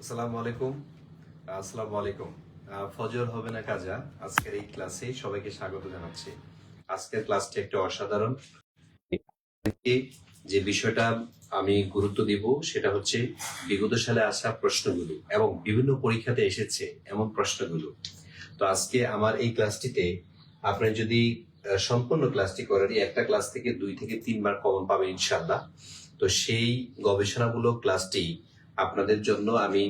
আসসালামু আলাইকুম। আসসালামু আলাইকুম। ফজর হবে না কাজা। আজকের এই ক্লাসে সবাইকে স্বাগত জানাচ্ছি। আজকের ক্লাসটি একটু অসাধারণ। যে বিষয়টা আমি গুরুত্ব দিব সেটা হচ্ছে বিগত সালে আসা প্রশ্নগুলো এবং বিভিন্ন পরীক্ষাতে এসেছে এমন প্রশ্নগুলো। তো আজকে আমার এই ক্লাসটিতে আপনি যদি সম্পূর্ণ ক্লাসটি করেন, একটা ক্লাস থেকে 2 থেকে 3 বার কমন পাবেন ইনশাআল্লাহ। তো সেই গবেষণামূলক ক্লাসটি আপনাদের জন্য আমি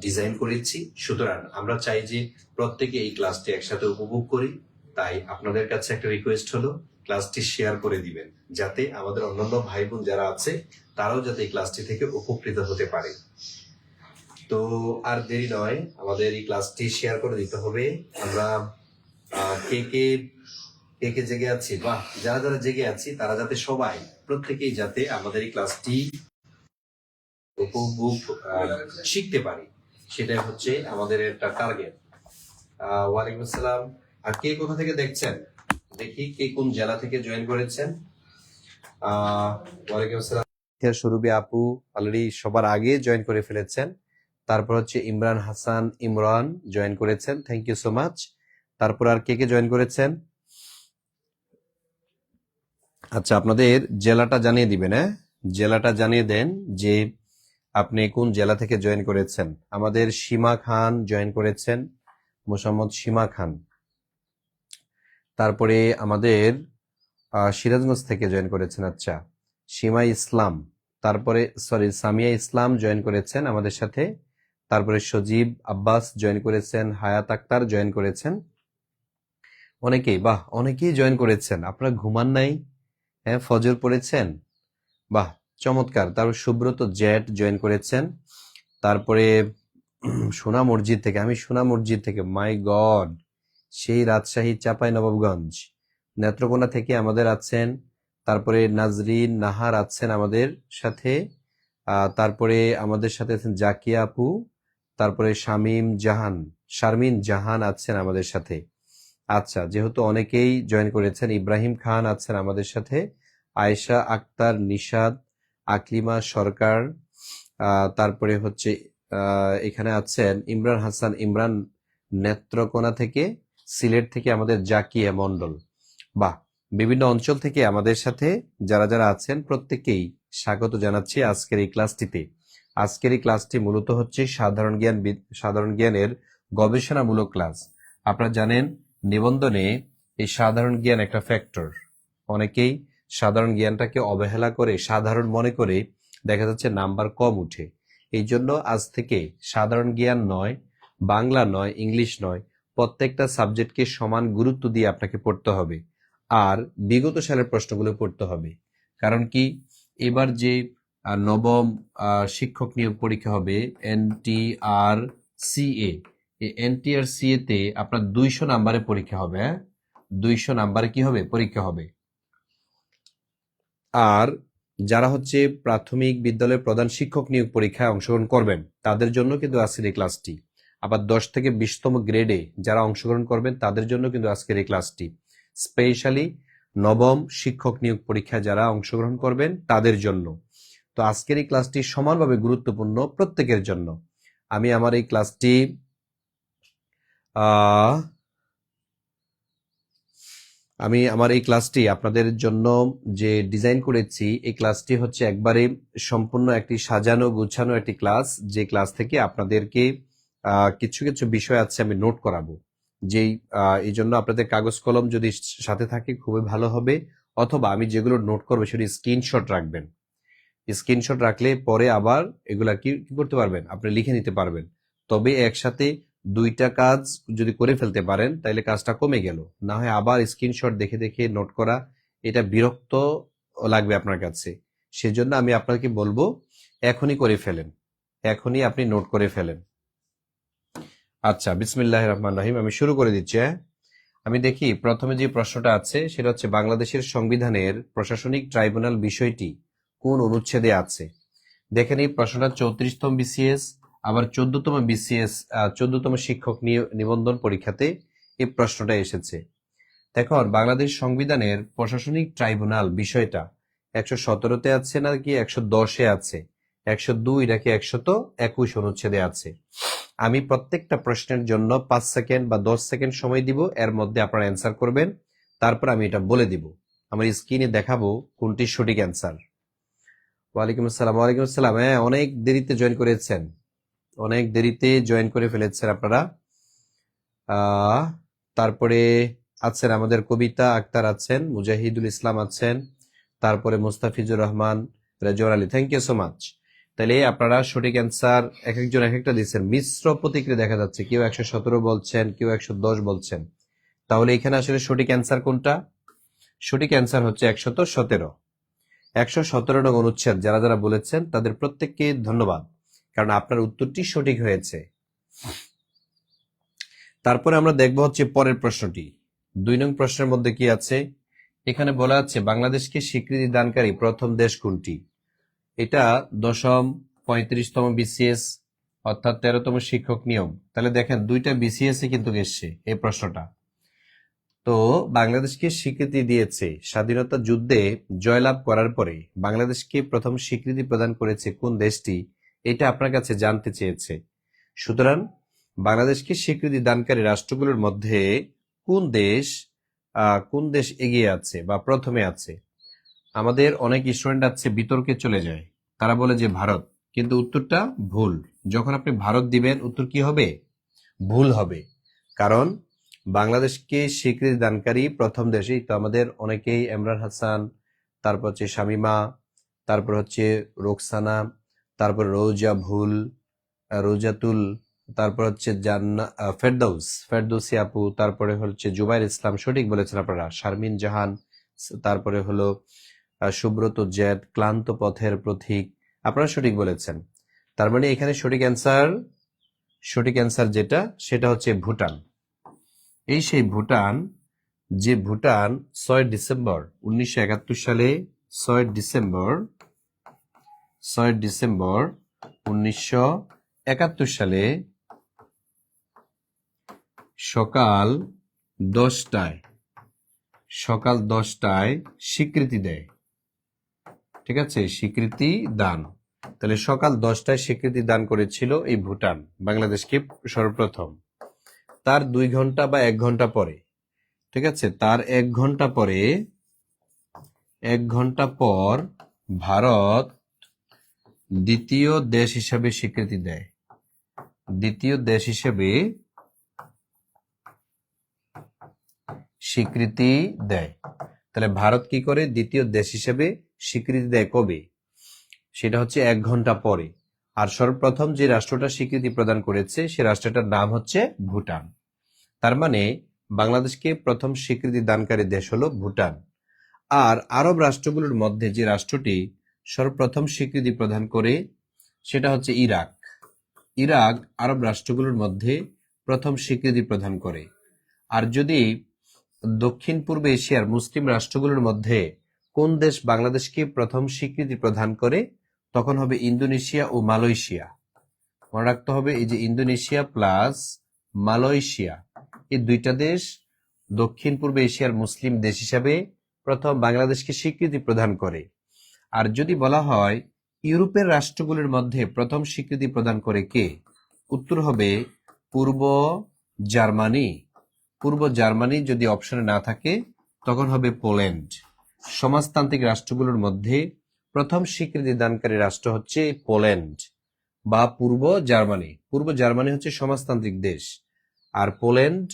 ডিজাইন করেছি। সুতরাং আমরা চাই যে প্রত্যেকে এই ক্লাসটি একসাথে উপভোগ করি। তাই আপনাদের কাছে একটা রিকোয়েস্ট হলো ক্লাসটি শেয়ার করে দিবেন, যাতে আমাদের অন্যান্য ভাই বোন যারা আছে তারাও যাতে এই ক্লাসটি থেকে উপকৃত হতে পারে। তো আর দেরি নয়, আমাদের এই ক্লাসটি শেয়ার করে দিতে হবে। আমরা কে কে কে কে জেগে আছি, বাহ, যারা যারা জেগে আছি তারা যাতে সবাই প্রত্যেকেই যাতে আমাদের এই ক্লাসটি উপভোগ শিখতে পারি, সেটাই হচ্ছে আমাদের একটা টার্গেট। ওয়ালাইকুম আসসালাম। আর কে কোথা থেকে দেখছেন দেখি, কে কোন জেলা থেকে জয়েন করেছেন? ওয়ালাইকুম আসসালাম। সুরভি আপু অলরেডি সবার আগে জয়েন করে ফেলেছেন। তারপর হচ্ছে ইমরান হাসান ইমরান জয়েন করেছেন, থ্যাংক ইউ সো মাচ। তারপর আর কে কে জয়েন করেছেন? আচ্ছা, আপনাদের জেলাটা জানিয়ে দিবেন। হ্যাঁ, জেলাটা জানিয়ে দেন যে আপনি কোন জেলা থেকে জয়েন করেছেন। আমাদের সীমা খান জয়েন করেছেন, মোসাম্মদ সীমা খান। তারপরে আমাদের সিরাজগঞ্জ থেকে জয়েন করেছেন, আচ্ছা, সীমা ইসলাম। তারপরে সামিয়া ইসলাম জয়েন করেছেন আমাদের সাথে। তারপরে সজীব আব্বাস জয়েন করেছেন, হায়াত আক্তার জয়েন করেছেন। অনেকেই, বাহ, অনেকেই জয়েন করেছেন। আপনারা ঘুমান নাই? হ্যাঁ, ফজর পড়েছেন, বাহ, চমৎকার। তারপর সুব্রত জেট জয়েন করেছেন। তারপরে সোনা মসজিদ থেকে, আমি সোনা মসজিদ থেকে, মাই গড, সেই রাজশাহী চাঁপাই নবাবগঞ্জ নেত্রকোনা থেকে আমাদের আছেন। তারপরে নাজরিন নাহার আছেন আমাদের সাথে। তারপরে আমাদের সাথে আছেন জাকিয়া আপু। তারপরে শারমিন জাহান আছেন আমাদের সাথে। আচ্ছা, যেহেতু অনেকেই জয়েন করেছেন, ইব্রাহিম খান আছেন আমাদের সাথে, আয়েশা আক্তার, নিশাদ, আকলিমা সরকার, তারপরে হচ্ছে এখানে আছেন ইমরান হাসান ইমরান নেত্রকোনা থেকে, সিলেট থেকে আমাদের জাকিয়া মন্ডল। বাহ, বিভিন্ন অঞ্চল থেকে আমাদের সাথে যারা যারা আছেন প্রত্যেকেই স্বাগত জানাচ্ছি আজকের এই ক্লাসটিতে। আজকের এই ক্লাসটি মূলত হচ্ছে সাধারণ জ্ঞানের গবেষণামূলক ক্লাস। আপনারা জানেন নিবন্ধনে এই সাধারণ জ্ঞান একটা ফ্যাক্টর। অনেকেই সাধারণ জ্ঞানটাকে অবহেলা করে, সাধারণ মনে করে দেখা যাচ্ছে নাম্বার কম উঠে। এই জন্য আজ থেকে সাধারণ জ্ঞান নয়, বাংলা নয়, ইংলিশ নয়, প্রত্যেকটা সাবজেক্টকে সমান গুরুত্ব দিয়ে আপনাকে পড়তে হবে। আর বিগত সালের প্রশ্নগুলো পড়তে হবে। কারণ কি, এবার যে নবম শিক্ষক নিয়োগ পরীক্ষা হবে NTR CA, এই NTR CA তে আপনার 200 নাম্বারে পরীক্ষা হবে। 200 নাম্বারে কি হবে, পরীক্ষা হবে। আর যারা হচ্ছে প্রাথমিক বিদ্যালয়ের প্রধান শিক্ষক নিয়োগ পরীক্ষায় অংশগ্রহণ করবেন তাদের জন্য কিন্তু আজকের এই ক্লাসটি। আবার 10 থেকে 20তম গ্রেডে যারা অংশগ্রহণ করবেন তাদের জন্য কিন্তু আজকের এই ক্লাসটি স্পেশালি নবম শিক্ষক নিয়োগ পরীক্ষায় যারা অংশগ্রহণ করবেন তাদের জন্য। তো আজকের এই ক্লাসটি সমানভাবে গুরুত্বপূর্ণ প্রত্যেকের জন্য। আমি আমার এই ক্লাসটি আপনাদের জন্য যে ডিজাইন করেছি, এই ক্লাসটি হচ্ছে একবারে সম্পূর্ণ একটি সাজানো গুছানো একটি ক্লাস, যে ক্লাস থেকে আপনাদেরকে কিছু কিছু বিষয় আছে আমি নোট করাবো। যেই এই জন্য আপনাদের কাগজ কলম যদি সাথে থাকে খুবই ভালো হবে, অথবা আমি যেগুলো নোট করবো সেটি স্ক্রিনশট রাখবেন। স্ক্রিনশট রাখলে পরে আবার এগুলা কি করতে পারবেন, আপনি লিখে নিতে পারবেন। তবে একসাথে 2টা কাজ যদি করে ফেলতে পারেন তাহলে কাজটা কমে গেল। না হয় আবার স্ক্রিনশট দেখে দেখে নোট করা, এটা বিরক্ত লাগবে আপনার কাছে। সেজন্য আমি আপনাকে বলবো এখনই করে ফেলেন, এখনই আপনি নোট করে ফেলেন। আচ্ছা, বিসমিল্লাহির রহমানির রহিম, আমি শুরু করে দিচ্ছি। আমি দেখি প্রথমে যে প্রশ্নটা আছে সেটা হচ্ছে বাংলাদেশের সংবিধানের প্রশাসনিক ট্রাইব্যুনাল বিষয়টি কোন অনুচ্ছেদে আছে। দেখেন, এই প্রশ্নটা 34তম BCS, আবার 14তম BCS 14তম শিক্ষক নিবন্ধন পরীক্ষাতে এই প্রশ্নটা এসেছে। দেখুন, বাংলাদেশ সংবিধানের প্রশাসনিক ট্রাইব্যুনাল বিষয়টা 117তে আছে নাকি 110-এ আছে? 102 নাকি 121 অনুচ্ছেদে আছে। আমি প্রত্যেকটা প্রশ্নের জন্য 5 সেকেন্ড বা 10 সেকেন্ড সময় দিব, এর মধ্যে আপনারা অ্যান্সার করবেন, তারপর আমি এটা বলে দিব, আমার স্ক্রিনে দেখাবো কোনটি সঠিক অ্যান্সার। ওয়ালাইকুম আসসালাম। ওয়ালাইকুম আসসালাম। হ্যাঁ, অনেক দেরিতে জয়েন করেছেন, অনেক দেরিতে জয়েন করে ফেলেছেন আপনারা। আহ তারপরে আছেন আমাদের কবিতা আক্তার আছেন, মুজাহিদুল ইসলাম আছেন, তারপরে Mustafizur Rahman, Rezwar Ali, thank you so much. তাহলে আপনারা সঠিক অ্যান্সার এক একজন এক একটা দিচ্ছেন, মিশ্র প্রতিক্রিয়া দেখা যাচ্ছে, কেউ 117 বলছেন, কেউ 110 বলছেন। তাহলে এখানে আসলে সঠিক অ্যান্সার কোনটা? সঠিক অ্যান্সার হচ্ছে 117। 117 নং অনুচ্ছেদ যারা যারা বলেছেন তাদের প্রত্যেককে ধন্যবাদ, কারণ আপনার উত্তরটি সঠিক হয়েছে। তারপরে আমরা দেখব হচ্ছে পরের প্রশ্নটি। 2 নং প্রশ্নের মধ্যে কি আছে? এখানে বলা আছে বাংলাদেশকে স্বীকৃতি দানকারী প্রথম দেশ কোনটি? এটা 10ম 35তম বিসিএস অর্থাৎ 13তম শিক্ষক নিয়োগ। তাহলে দেখেন 2টা বিসিএস এ কিন্তু এসছে এই প্রশ্নটা। তো বাংলাদেশকে স্বীকৃতি দিয়েছে স্বাধীনতা যুদ্ধে জয়লাভ করার পরে বাংলাদেশকে প্রথম স্বীকৃতি প্রদান করেছে কোন দেশটি, এটা আপনার কাছে জানতে চেয়েছে। সুতরাং বাংলাদেশকে স্বীকৃতি দানকারী রাষ্ট্রগুলোর মধ্যে কোন দেশ এগিয়ে আছে বা প্রথমে আছে? আমাদের অনেক স্টুডেন্ট আছে বিতর্কে চলে যায়, তারা বলে যে ভারত, কিন্তু উত্তরটা ভুল। যখন আপনি ভারত দিবেন উত্তর কি হবে? ভুল হবে। কারণ বাংলাদেশকে স্বীকৃতি দানকারী প্রথম দেশই তো আমাদের অনেকেই, ইমরান হাসান, তারপর হচ্ছে শামিমা, তারপর হচ্ছে রোকসানা, তারপর রোজাতুল, তারপর হচ্ছে ফেরদৌসি আপু, তারপরে হচ্ছে জুবাইর ইসলাম, সঠিক বলেছেন আপনারা, শারমিন জাহান, তারপরে হলো সুব্রত জেদ, ক্লান্ত পথের প্রতীক, আপনারা সঠিক বলেছেন। তার মানে এখানে সঠিক অ্যান্সার যেটা সেটা হচ্ছে ভুটান। এই সেই ভুটান, যে ভুটান 6 ডিসেম্বর 1971 সালে 6 ডিসেম্বর 1971 সালে সকাল 10টায় স্বীকৃতি দেয়। ঠিক আছে, স্বীকৃতি দান। তাহলে সকাল 10টায় স্বীকৃতি দান করেছিল এই ভুটান বাংলাদেশকে সর্বপ্রথম। তার 2 ঘন্টা বা 1 ঘন্টা পরে, ঠিক আছে, তার 1 ঘন্টা পর ভারত দ্বিতীয় দেশ হিসেবে স্বীকৃতি দেয়। দ্বিতীয় দেশ হিসেবে স্বীকৃতি দেয়। তাহলে ভারত কি করে? দ্বিতীয় দেশ হিসেবে স্বীকৃতি দেয় কবে? সেটা হচ্ছে 1 ঘন্টা পরে। আর সর্বপ্রথম যে রাষ্ট্রটা স্বীকৃতি প্রদান করেছে সে রাষ্ট্রটার নাম হচ্ছে ভুটান। তার মানে বাংলাদেশকে প্রথম স্বীকৃতি দানকারী দেশ হলো ভুটান। আর আরব রাষ্ট্রগুলোর মধ্যে যে রাষ্ট্রটি সর্বপ্রথম স্বীকৃতি প্রদান করে সেটা হচ্ছে ইরাক। ইরাক আরব রাষ্ট্রগুলোর মধ্যে প্রথম স্বীকৃতি প্রদান করে। আর যদি দক্ষিণ পূর্ব এশিয়ার মুসলিম রাষ্ট্রগুলোর মধ্যে কোন দেশ বাংলাদেশকে প্রথম স্বীকৃতি প্রদান করে, তখন হবে ইন্দোনেশিয়া ও মালয়েশিয়া। মনে রাখতে হবে, এই যে ইন্দোনেশিয়া প্লাস মালয়েশিয়া, এই 2টা দেশ দক্ষিণ পূর্ব এশিয়ার মুসলিম দেশ হিসাবে প্রথম বাংলাদেশকে স্বীকৃতি প্রদান করে। আর যদি বলা হয় ইউরোপের রাষ্ট্রগুলোর মধ্যে প্রথম স্বীকৃতি প্রদান করে কে, উত্তর হবে পূর্ব জার্মানি। পূর্ব জার্মানি যদি অপশনে না থাকে তখন হবে পোল্যান্ড। সমাজতান্ত্রিক রাষ্ট্রগুলোর মধ্যে প্রথম স্বীকৃতি দানকারী রাষ্ট্র হচ্ছে পোল্যান্ড বা পূর্ব জার্মানি। পূর্ব জার্মানি হচ্ছে সমাজতান্ত্রিক দেশ, আর পোল্যান্ড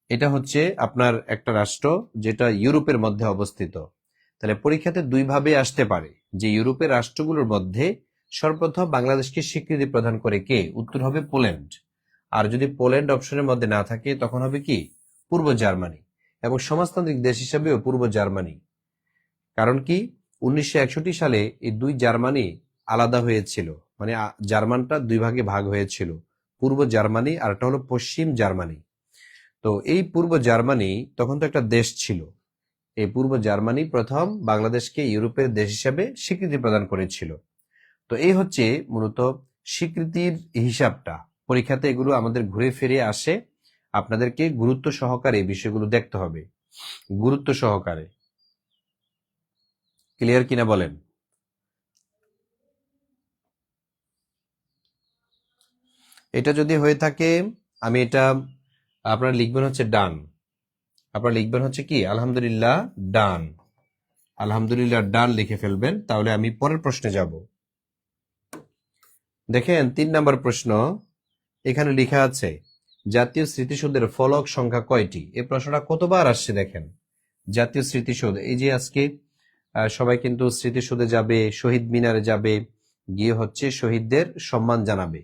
এটা হচ্ছে আপনার একটা রাষ্ট্র যেটা ইউরোপের মধ্যে অবস্থিত। তাহলে পরীক্ষাতে 2 ভাবে আসতে পারে যে ইউরোপের রাষ্ট্রগুলোর মধ্যে সর্বপ্রথম বাংলাদেশকে স্বীকৃতি প্রদান করে কে, উত্তর হবে পোল্যান্ড। আর যদি পোল্যান্ড অপশনের মধ্যে না থাকে তখন হবে কি, পূর্ব জার্মানি। এবং সমাজতান্ত্রিক দেশ হিসাবেও পূর্ব জার্মানি। কারণ কি, 1961 সালে এই 2 জার্মানি আলাদা হয়েছিল, মানে জার্মানটা 2 ভাগে ভাগ হয়েছিল, পূর্ব জার্মানি আর একটা হলো পশ্চিম জার্মানি। তো এই পূর্ব জার্মানি তখন তো একটা দেশ ছিল। এই পূর্ব জার্মানি প্রথম বাংলাদেশকে ইউরোপের দেশ হিসেবে স্বীকৃতি প্রদান করেছিল। তো এই হচ্ছে মূলত স্বীকৃতির হিসাবটা। পরীক্ষাতে এগুলো আমাদের ঘুরে ফিরে আসে, আপনাদেরকে গুরুত্ব সহকারে এই বিষয়গুলো দেখতে হবে, গুরুত্ব সহকারে। ক্লিয়ার কিনা বলেন? এটা যদি হয়ে থাকে আমি এটা আপনারা লিখবেন হচ্ছে ডান। আপনারা লিখবেন হচ্ছে কি আলহামদুলিল্লাহ ডান। আলহামদুলিল্লাহ ডান লিখে ফেলবেন। তাহলে আমি পরের প্রশ্নে যাব। দেখেন 3 নম্বর প্রশ্ন এখানে লেখা আছে জাতীয় স্মৃতিসৌধের ফলক সংখ্যা কয়টি? এই প্রশ্নটা কতবার আসছে দেখেন। জাতীয় স্মৃতিসৌধ, এই যে আজকে সবাই কিন্তু স্মৃতিসৌধে যাবে, শহীদ মিনারে যাবে, গিয়ে হচ্ছে শহীদদের সম্মান জানাবে।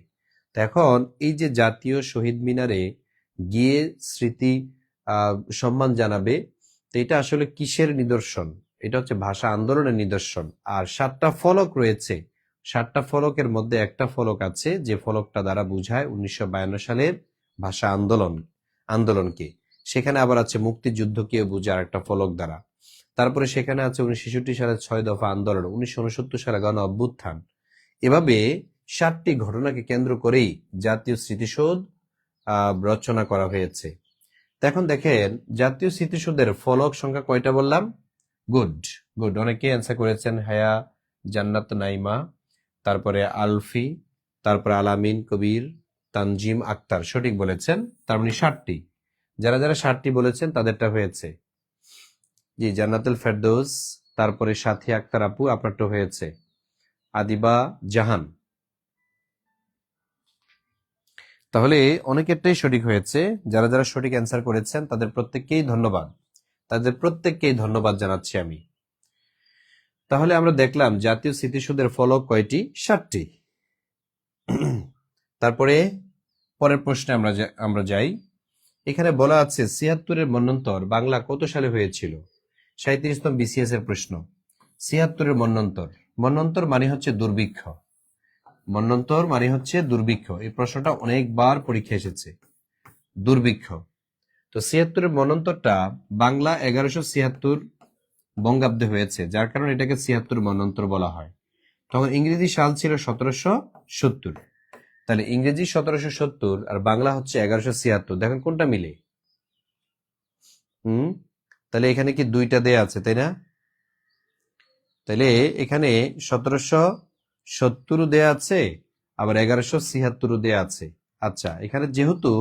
তো এখন এই যে জাতীয় শহীদ মিনারে গিয়ে স্মৃতি সম্মান জানাবে, তো এটা আসলে কিসের নিদর্শন? এটা হচ্ছে ভাষা আন্দোলনের নিদর্শন। আর 7টা ফলক রয়েছে, 7টা ফলকের মধ্যে একটা ফলক আছে যে ফলকটা দ্বারা বোঝায় 1952 সালের ভাষা আন্দোলনকে। সেখানে আবার আছে মুক্তিযুদ্ধকে বোঝার একটা ফলক দ্বারা। তারপরে সেখানে আছে 1966 সালের 6 দফা আন্দোলন, 1969 সালে গণ অভ্যুত্থান। এভাবে 7টি ঘটনাকে কেন্দ্র করেই জাতীয় স্মৃতিসৌধ রচনা করা হয়েছে। এখন দেখেন জাতীয় স্মৃতিসৌধের ফলক সংখ্যা কয়টা বললাম? গুড গুড, অনেকে অ্যান্সার করেছেন। হায়া, জান্নাত নাইমা, তারপরে আলফি, তারপরে আলামিন কবির, তানজিম আক্তার, সঠিক বলেছেন। তার মানে 7টি। যারা যারা 7টি বলেছেন তাদেরটা হয়েছে। জি, জান্নাতুল ফেরদৌস, তারপরে সাথী আক্তার আপু, আপনারটা হয়েছে। আদিবা জাহান, তাহলে অনেকেরটাই সঠিক হয়েছে। যারা যারা সঠিক অ্যান্সার করেছেন তাদের প্রত্যেককেই ধন্যবাদ, তাদের প্রত্যেককেই ধন্যবাদ জানাচ্ছি আমি। তাহলে আমরা দেখলাম জাতীয় স্মৃতিসৌধের ফলক কয়টি? 7টি। তারপরে পরের প্রশ্নে আমরা যাই। এখানে বলা আছে ৭৬-এর মন্বন্তর বাংলা কত সালে হয়েছিল? ৩৭তম বিসিএস এর প্রশ্ন। ৭৬-এর মন্বন্তর, মন্বন্তর মানে হচ্ছে দুর্ভিক্ষ। মন্বন্তর মানে হচ্ছে দুর্ভিক্ষ। এই প্রশ্নটা অনেকবার পরীক্ষা এসেছে, দুর্ভিক্ষ। তো ৭৬-এর মন্বন্তরটা বাংলা 1176 বঙ্গাব্দে হয়েছে, যার কারণে এটাকে ৭৬ মন্বন্তর বলা হয়। তখন ইংরেজি সাল ছিল 1770। তাহলে ইংরেজি 1770 আর বাংলা হচ্ছে 1176। দেখেন কোনটা মিলে। তাহলে এখানে কি 2টা দেয়া আছে, তাই না? তাহলে এখানে 1770 দেয়া আছে, আবার 1176 দেয়া আছে। আচ্ছা, এখানে যেহেতু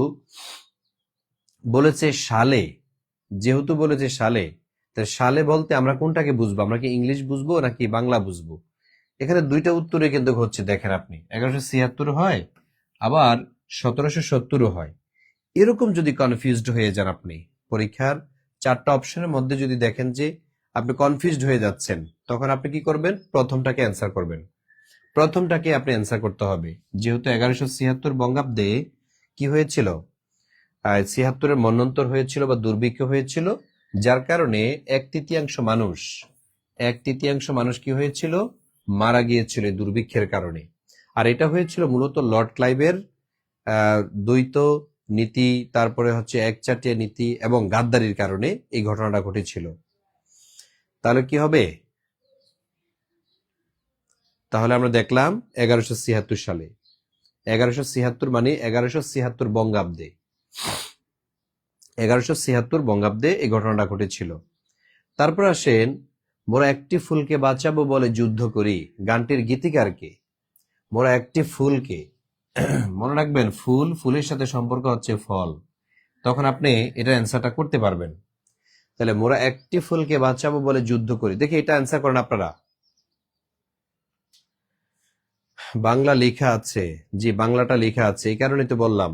বলেছে সালে, তাহলে সালে বলতে আমরা কোনটাকে বুঝবো? আমরা কি ইংলিশ বুঝবো নাকি বাংলা বুঝবো? এখানে 2টা উত্তরে কিন্তু হচ্ছে, দেখেন আপনি 1176 হয়, আবার 1770 হয়। এরকম যদি কনফিউজড হয়ে যান আপনি, পরীক্ষার 4টা অপশনের মধ্যে যদি দেখেন যে আপনি কনফিউজড হয়ে যাচ্ছেন, তখন আপনি কি করবেন? প্রথমটাকে অ্যান্সার করবেন। প্রথমটাকে আপনি অ্যান্সার করতে হবে। যেহেতু 1176 বঙ্গাব্দে কি হয়েছিল? ৭৬-এর মন্বন্তর হয়েছিল বা দুর্ভিক্ষ হয়েছিল, যার কারণে 1/3 মানুষ কি হয়েছিল? মারা গিয়েছিল দুর্ভিক্ষের কারণে। আর এটা হয়েছিল মূলত লর্ড ক্লাইভের দ্বৈত নীতি, তারপরে হচ্ছে একচাটিয়া নীতি এবং গাদ্দারির কারণে এই ঘটনাটা ঘটেছিল। তাহলে কি হবে? তাহলে আমরা দেখলাম 1176 সালে, 1176 মানে 1176 বঙ্গাব্দে, 1176 বঙ্গাব্দে এই ঘটনাটা ঘটেছিল। তারপর আসেন মোরা একটি ফুলকে বাঁচাবো বলে যুদ্ধ করি, গানটির গীতিকার কে? মোরা একটি ফুলকে, মনে রাখবেন ফুলের সাথে সম্পর্ক হচ্ছে ফল, তখন আপনি এটা অ্যান্সারটা করতে পারবেন। তাহলে মোরা একটি ফুলকে বাঁচাবো বলে যুদ্ধ করি, দেখি এটা অ্যান্সার করেন আপনারা। বাংলা লেখা আছে, জি বাংলাটা লেখা আছে, এই কারণে তো বললাম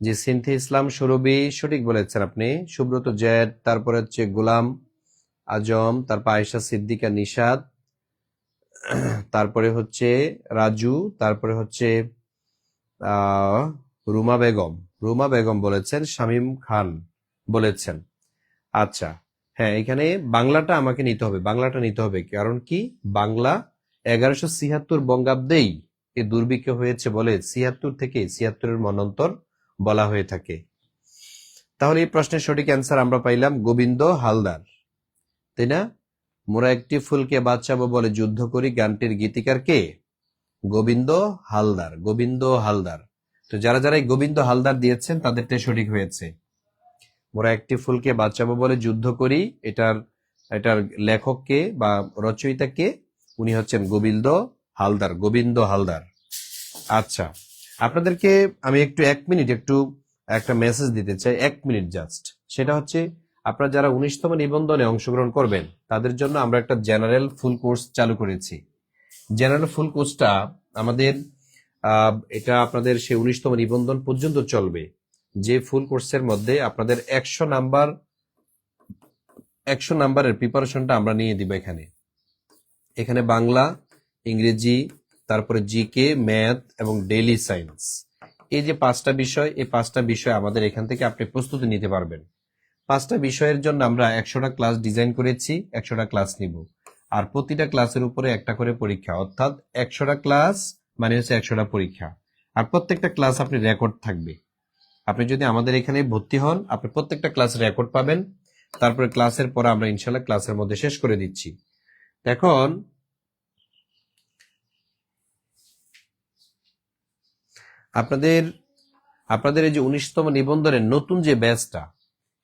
যে সিনথি ইসলাম সুরভি, সঠিক বলেছেন আপনি। সুব্রত জেড, তারপরে হচ্ছে গোলাম আজম, তারপর আয়েশা সিদ্দিকা নিশাদ, তারপরে হচ্ছে রাজু, তারপরে হচ্ছে রুমা বেগম বলেছেন, শামীম খান বলেছেন। আচ্ছা, হ্যাঁ, এখানে বাংলাটা আমাকে নিতে হবে, বাংলাটা নিতে হবে। কারণ কি? বাংলা 1176 বঙ্গাব্দেই এই দুর্ভিক্ষ হয়েছে বলে 76 থেকে 76-এর মন্বন্তর বলা হয়ে থাকে। তাহলে এই প্রশ্নের সঠিক অ্যান্সার আমরা পাইলাম গোবিন্দ হালদার, তাই না? মোরা একটি ফুলকে বাঁচাবো বলে যুদ্ধ করি, গানটির গীতিকার কে? গোবিন্দ হালদার। তো যারা যারা এই গোবিন্দ হালদার দিয়েছেন তাদেরটা সঠিক হয়েছে। মোরা একটি ফুলকে বাঁচাবো বলে যুদ্ধ করি, এটার লেখক কে বা রচয়িতা কে? উনি হচ্ছেন গোবিন্দ হালদার। আচ্ছা, আপনাদেরকে আমি একটু 1 মিনিট একটু একটা মেসেজ দিতে চাই, 1 মিনিট জাস্ট। সেটা হচ্ছে আপনারা যারা 19তম নিবন্ধনে অংশগ্রহণ করবেন তাদের জন্য আমরা একটা জেনারেল ফুল কোর্স চালু করেছি। জেনারেল ফুল কোর্সটা আমাদের এটা আপনাদের সেই 19তম নিবন্ধন পর্যন্ত চলবে। যে ফুল কোর্সের মধ্যে আপনাদের 100 নাম্বারের প্রিপারেশনটা আমরা নিয়ে দিব। এখানে বাংলা, ইংরেজি, তারপরে জিকে, ম্যাথ এবং ডেইলি সায়েন্স, এই যে 5টা বিষয়, এই 5টা বিষয় আমাদের এখান থেকে আপনি প্রস্তুতি নিতে পারবেন। 5টা বিষয়ের জন্য আমরা 100টা ক্লাস ডিজাইন করেছি, 100টা ক্লাস নিব। আর প্রতিটা ক্লাসের উপরে একটা করে পরীক্ষা, অর্থাৎ 100টা ক্লাস মানে হচ্ছে 100টা পরীক্ষা। আর প্রত্যেকটা ক্লাস আপনি রেকর্ড থাকবে। আপনি যদি আমাদের এখানে ভর্তি হন, আপনি প্রত্যেকটা ক্লাস রেকর্ড পাবেন। তারপরে ক্লাসের পর আমরা ইনশাল্লাহ ক্লাসের মধ্যে শেষ করে দিচ্ছি। এখন আপনাদের আপনাদের এই যে 19তম নিবন্ধনের নতুন যে ব্যাচটা,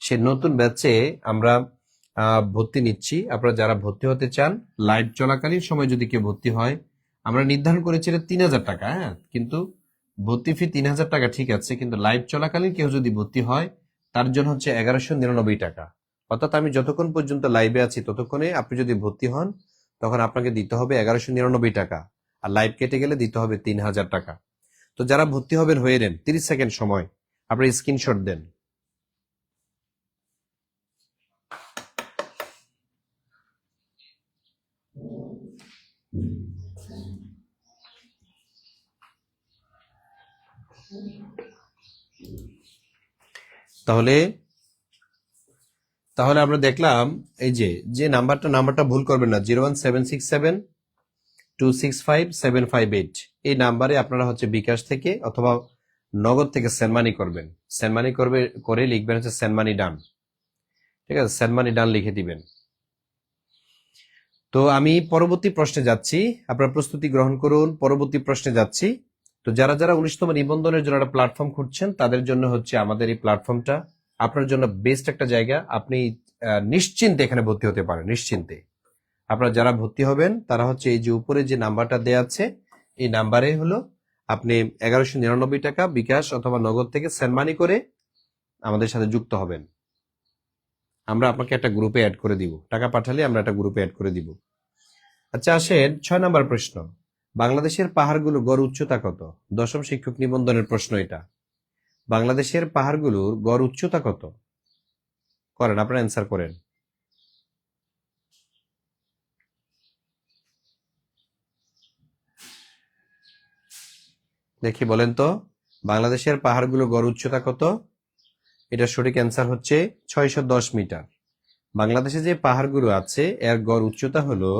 সেই নতুন ব্যাচে আমরা ভর্তি নিচ্ছি। আপনারা যারা ভর্তি হতে চান, লাইভ চলাকালীন সময় যদি কেউ ভর্তি হয়, আমরা নির্ধারণ করেছিলাম 3000 টাকা। হ্যাঁ, কিন্তু ভর্তি ফি 3000 টাকা ঠিক আছে, কিন্তু লাইভ চলাকালীন কেউ যদি ভর্তি হয় তার জন্য হচ্ছে 1199 টাকা। অর্থাৎ আমি যতক্ষণ পর্যন্ত লাইভে আছি ততক্ষণে আপনি যদি ভর্তি হন তখন আপনাকে দিতে হবে 1199 টাকা, আর লাইভ কেটে গেলে দিতে হবে 3000 টাকা। তো যারা ভর্তি হবেন হয়ে নেন, 30 সেকেন্ড সময়, আপনার স্ক্রিনশট দেন। তাহলে তাহলে আমরা দেখলাম এই যে নাম্বারটা ভুল করবেন না, 01767265758, এই নাম্বারে আপনারা হচ্ছে বিকাশ থেকে অথবা নগদ থেকে সেন্ড করবেন। সেন্ড করে লিখবেন হচ্ছে সেন্ড মানি ডান। ঠিক আছে, সেন্ড মানি ডান লিখে দিবেন। তো আমি পরবর্তী প্রশ্নে যাচ্ছি, আপনারা প্রস্তুতি গ্রহণ করুন। পরবর্তী প্রশ্নে যাচ্ছি। তো যারা যারা 19তম নিবন্ধনের জন্য একটা প্ল্যাটফর্ম খুঁজছেন তাদের জন্য হচ্ছে আমাদের এই প্ল্যাটফর্মটা আপনার জন্য বেস্ট একটা জায়গা। আপনি নিশ্চিন্তে এখানে ভর্তি হতে পারেন, নিশ্চিন্তে। আপনারা যারা ভর্তি হবেন তারা হচ্ছে এই যে উপরে যে নাম্বারটা দেওয়া আছে, এই নাম্বারে হলো আপনি 1199 টাকা বিকাশ অথবা নগদ থেকে সেন্ড মানি করে আমাদের সাথে যুক্ত হবেন। আমরা আপনাকে একটা গ্রুপে অ্যাড করে দিব, টাকা পাঠালে আমরা একটা গ্রুপে অ্যাড করে দিব। আচ্ছা, আসেন 6 নাম্বার প্রশ্ন। বাংলাদেশের পাহাড়গুলোর গড় উচ্চতা কত? 10ম শিক্ষক নিবন্ধনের প্রশ্ন এটা। বাংলাদেশের পাহাড়গুলোর গড় উচ্চতা কত? করেন, আপনারা অ্যান্সার করেন। দেখি বলেন তো, বাংলাদেশের পাহাড়গুলোর গড় উচ্চতা কত? এটা সঠিক অ্যান্সার হচ্ছে 610 মিটার। বাংলাদেশে যে পাহাড়গুলো আছে এর গড় উচ্চতা হলো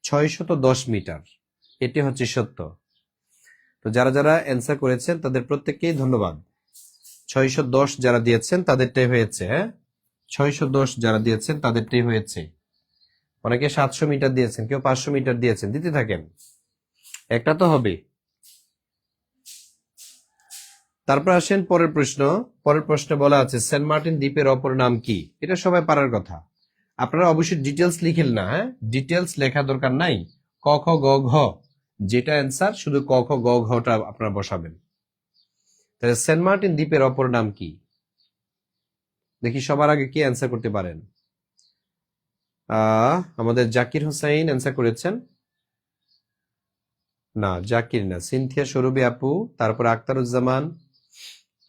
610 মিটার। এটি হচ্ছে সত্য। তো যারা যারা অ্যান্সার করেছেন তাদের প্রত্যেককেই ধন্যবাদ। 610 যারা দিয়েছেন তাদেরটাই হয়েছে। হ্যাঁ, 610 যারা দিয়েছেন তাদেরটাই হয়েছে। অনেকে 700 মিটার দিয়েছেন, কেউ 500 মিটার দিয়েছেন, দিতে থাকেন, একটা তো হবে। তারপর আসেন পরের প্রশ্ন। পরের প্রশ্নে বলা আছে সেন্ট মার্টিন দ্বীপের অপর নাম কি? এটা সবাই পারার কথা। আপনারা অবশ্যই ডিটেলস লিখেন না, হ্যাঁ, ডিটেলস লেখা দরকার নাই। ক খ গ ঘ যেটা অ্যান্সার, শুধু ক খ গ ঘটা আপনারা বসাবেন। তাহলে সেন্ট মার্টিন দ্বীপের অপর নাম কি? দেখি সবার আগে কি অ্যান্সার করতে পারেন। আমাদের জাকির হোসাইন অ্যান্সার করেছেন। না, জাকির না, সিনথিয়া সরুবি আপু, তারপরে আক্তারুজ্জামান,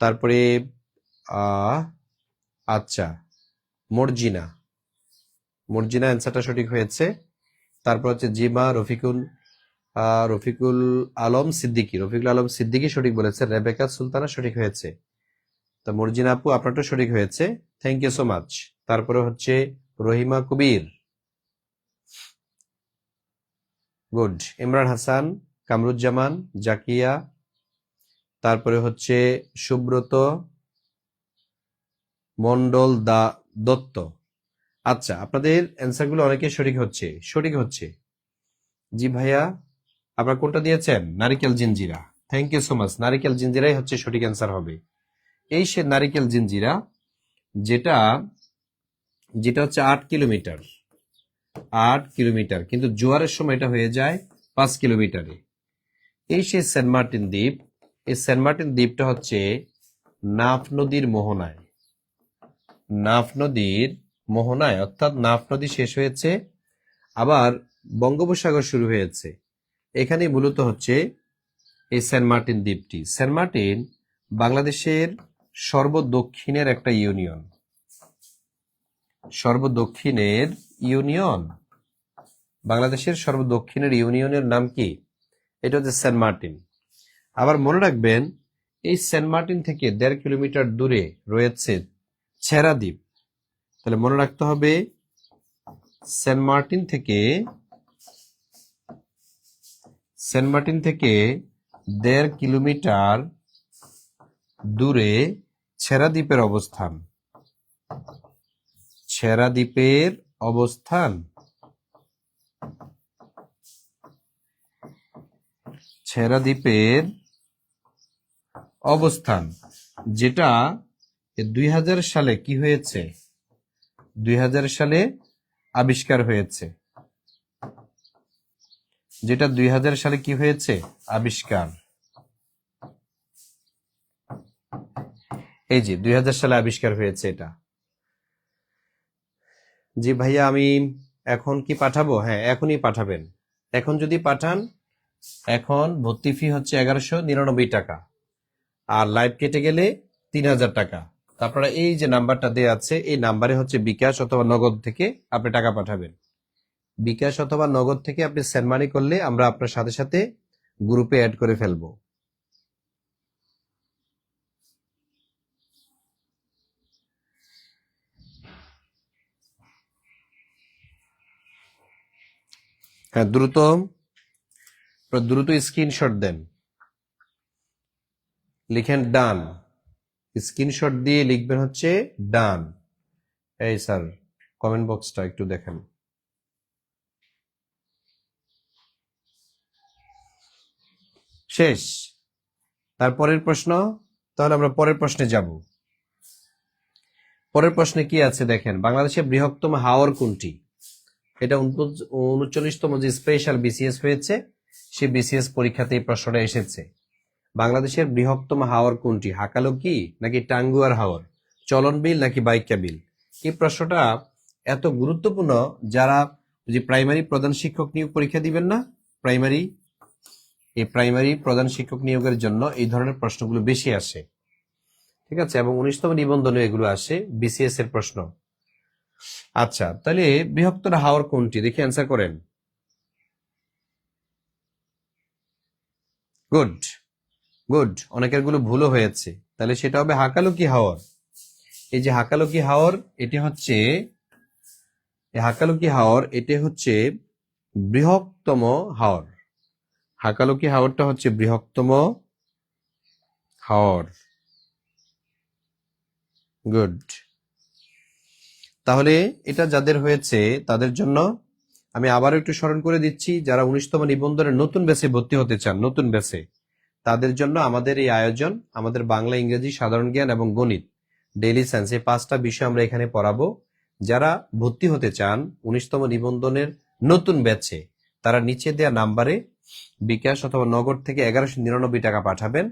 তারপরে আচ্ছা মর্জিনা অ্যান্সারটা সঠিক হয়েছে। তারপর হচ্ছে জিমা, রফিকুল আলম সিদ্দিকী সঠিক বলেছে। রেবেকা সুলতানা সঠিক হয়েছে। তো মর্জিনা আপু আপনারটা সঠিক হয়েছে, থ্যাংক ইউ সো মাচ। তারপরে হচ্ছে রহিমা কবির, গুড। ইমরান হাসান, কামরুজ্জামান, জাকিয়া, তারপরে হচ্ছে সুব্রত মন্ডল দত্ত। আচ্ছা, আপনাদের অ্যান্সারগুলো অনেকে সঠিক হচ্ছে। জি ভাইয়া, আপনারা কোনটা দিয়েছেন? Narikel Jinjira, thank you so much. নারিকেল জিঞ্জিরাই হচ্ছে সঠিক অ্যান্সার হবে। এই সে নারিকেল জিঞ্জিরা, যেটা হচ্ছে 8 কিলোমিটার, কিন্তু জোয়ারের সময় এটা হয়ে যায় 5 কিলোমিটারে। এই সে সেন্ট মার্টিন দ্বীপ, এই সেন্ট মার্টিন দ্বীপটা হচ্ছে নাফ নদীর মোহনায়, নাফ নদীর মোহনায়, অর্থাৎ নাফ নদী শেষ হয়েছে, আবার বঙ্গোপসাগর শুরু হয়েছে। এখানে মূলত হচ্ছে এই সেন্ট মার্টিন দ্বীপটি। সেন্ট মার্টিন বাংলাদেশের সর্বদক্ষিণের একটা ইউনিয়ন, সর্বদক্ষিণের ইউনিয়ন, বাংলাদেশের সর্বদক্ষিণের ইউনিয়নের নাম কি? এটা হচ্ছে সেন্ট মার্টিন। আবার মনে রাখবেন এই সেন্ট মার্টিন থেকে 1.5 কিলোমিটার দূরে রয়েছে ছেড়া দ্বীপ। তাহলে মনে রাখতে হবে সেন্ট মার্টিন থেকে 1.5 কিলোমিটার দূরে ছেড়া দ্বীপের অবস্থান, ছেড়া দ্বীপের অবস্থান, ছেড়া দ্বীপের অবস্থান, যেটা 2000 সালে কি হয়েছে? 2000 সালে আবিষ্কার হয়েছে, যেটা 2000 সালে কি হয়েছে? আবিষ্কার। এই যে 2000 সালে আবিষ্কার হয়েছে এটা। জি ভাইয়া, আমি এখন কি পাঠাবো? হ্যাঁ, এখনই পাঠাবেন। এখন যদি পাঠান, এখন ভর্তি ফি হচ্ছে 1199 টাকা, আর লাইভ কেটে গেলে 3000 টাকা। তো আপনারা এই যে নাম্বারটা দেওয়া আছে, এই নাম্বারে হচ্ছে বিকাশ অথবা নগদ থেকে আপনি টাকা পাঠাবেন। বিকাশ অথবা নগদ থেকে আপনি সেন্ড মানি করলে আমরা আপনার সাথে সাথে গ্রুপে অ্যাড করে ফেলবো। হ্যাঁ, দ্রুত দ্রুত স্ক্রিনশট দেন, লিখেন ডান, স্ক্রিনশট দিয়ে লিখবেন হচ্ছে ডান। এই স্যার, কমেন্ট বক্সটা একটু দেখেন। শেষ? তারপরের প্রশ্ন, তাহলে আমরা পরের প্রশ্নে যাব। পরের প্রশ্নে কি আছে দেখেন, বাংলাদেশের বৃহত্তম হাওর কোনটি? এটা 39তম যে স্পেশাল বিসিএস হয়েছে, সেই বিসিএস পরীক্ষাতে এই প্রশ্নটা এসেছে। বাংলাদেশের বৃহত্তম হাওর কোনটি? হাকালুকি নাকি টাঙ্গুয়ার হাওর, চলন বিল নাকি বাইকা বিল? এই প্রশ্নটা এত গুরুত্বপূর্ণ, যারা যে প্রাইমারি প্রধান শিক্ষক নিয়োগ পরীক্ষা দিবেন না, প্রাইমারি প্রধান শিক্ষক নিয়োগের জন্য এই ধরনের প্রশ্নগুলো বেশি আসে, ঠিক আছে, এবং 19তম নিবন্ধনে এগুলো আসে, বিসিএস এর প্রশ্ন। আচ্ছা, তাহলে বৃহত্তর হাওর কোনটি? দেখি অ্যান্সার করেন। গুড গুড, অনেকের গুলো ভুলও হয়েছে। তাহলে সেটা হবে হাকালুকি হাওর। এই যে হাকালুকি হাওর, এটি হচ্ছে বৃহত্তম হাওর। হাকালুকি হাওরটা হচ্ছে বৃহত্তম হাওর। গুড। তাহলে এটা যাদের হয়েছে তাদের জন্য আমি আবার একটু স্মরণ করে দিচ্ছি, যারা 19তম নিবন্ধনের নতুন ব্যাচে ভর্তি হতে চান, নতুন ব্যাচে, তাদের জন্য আমাদের এই আয়োজন। আমাদের বাংলা, ইংরেজি, সাধারণ জ্ঞান এবং গণিত, ডেইলি সায়েন্স, এই 5টা বিষয় আমরা এখানে পড়াবো। যারা ভর্তি হতে চান 19তম নিবন্ধনের নতুন ব্যাচে, তারা নিচে দেওয়া নাম্বারে বিকাশ অথবা নগদ থেকে 1199 টাকা পাঠাবেন।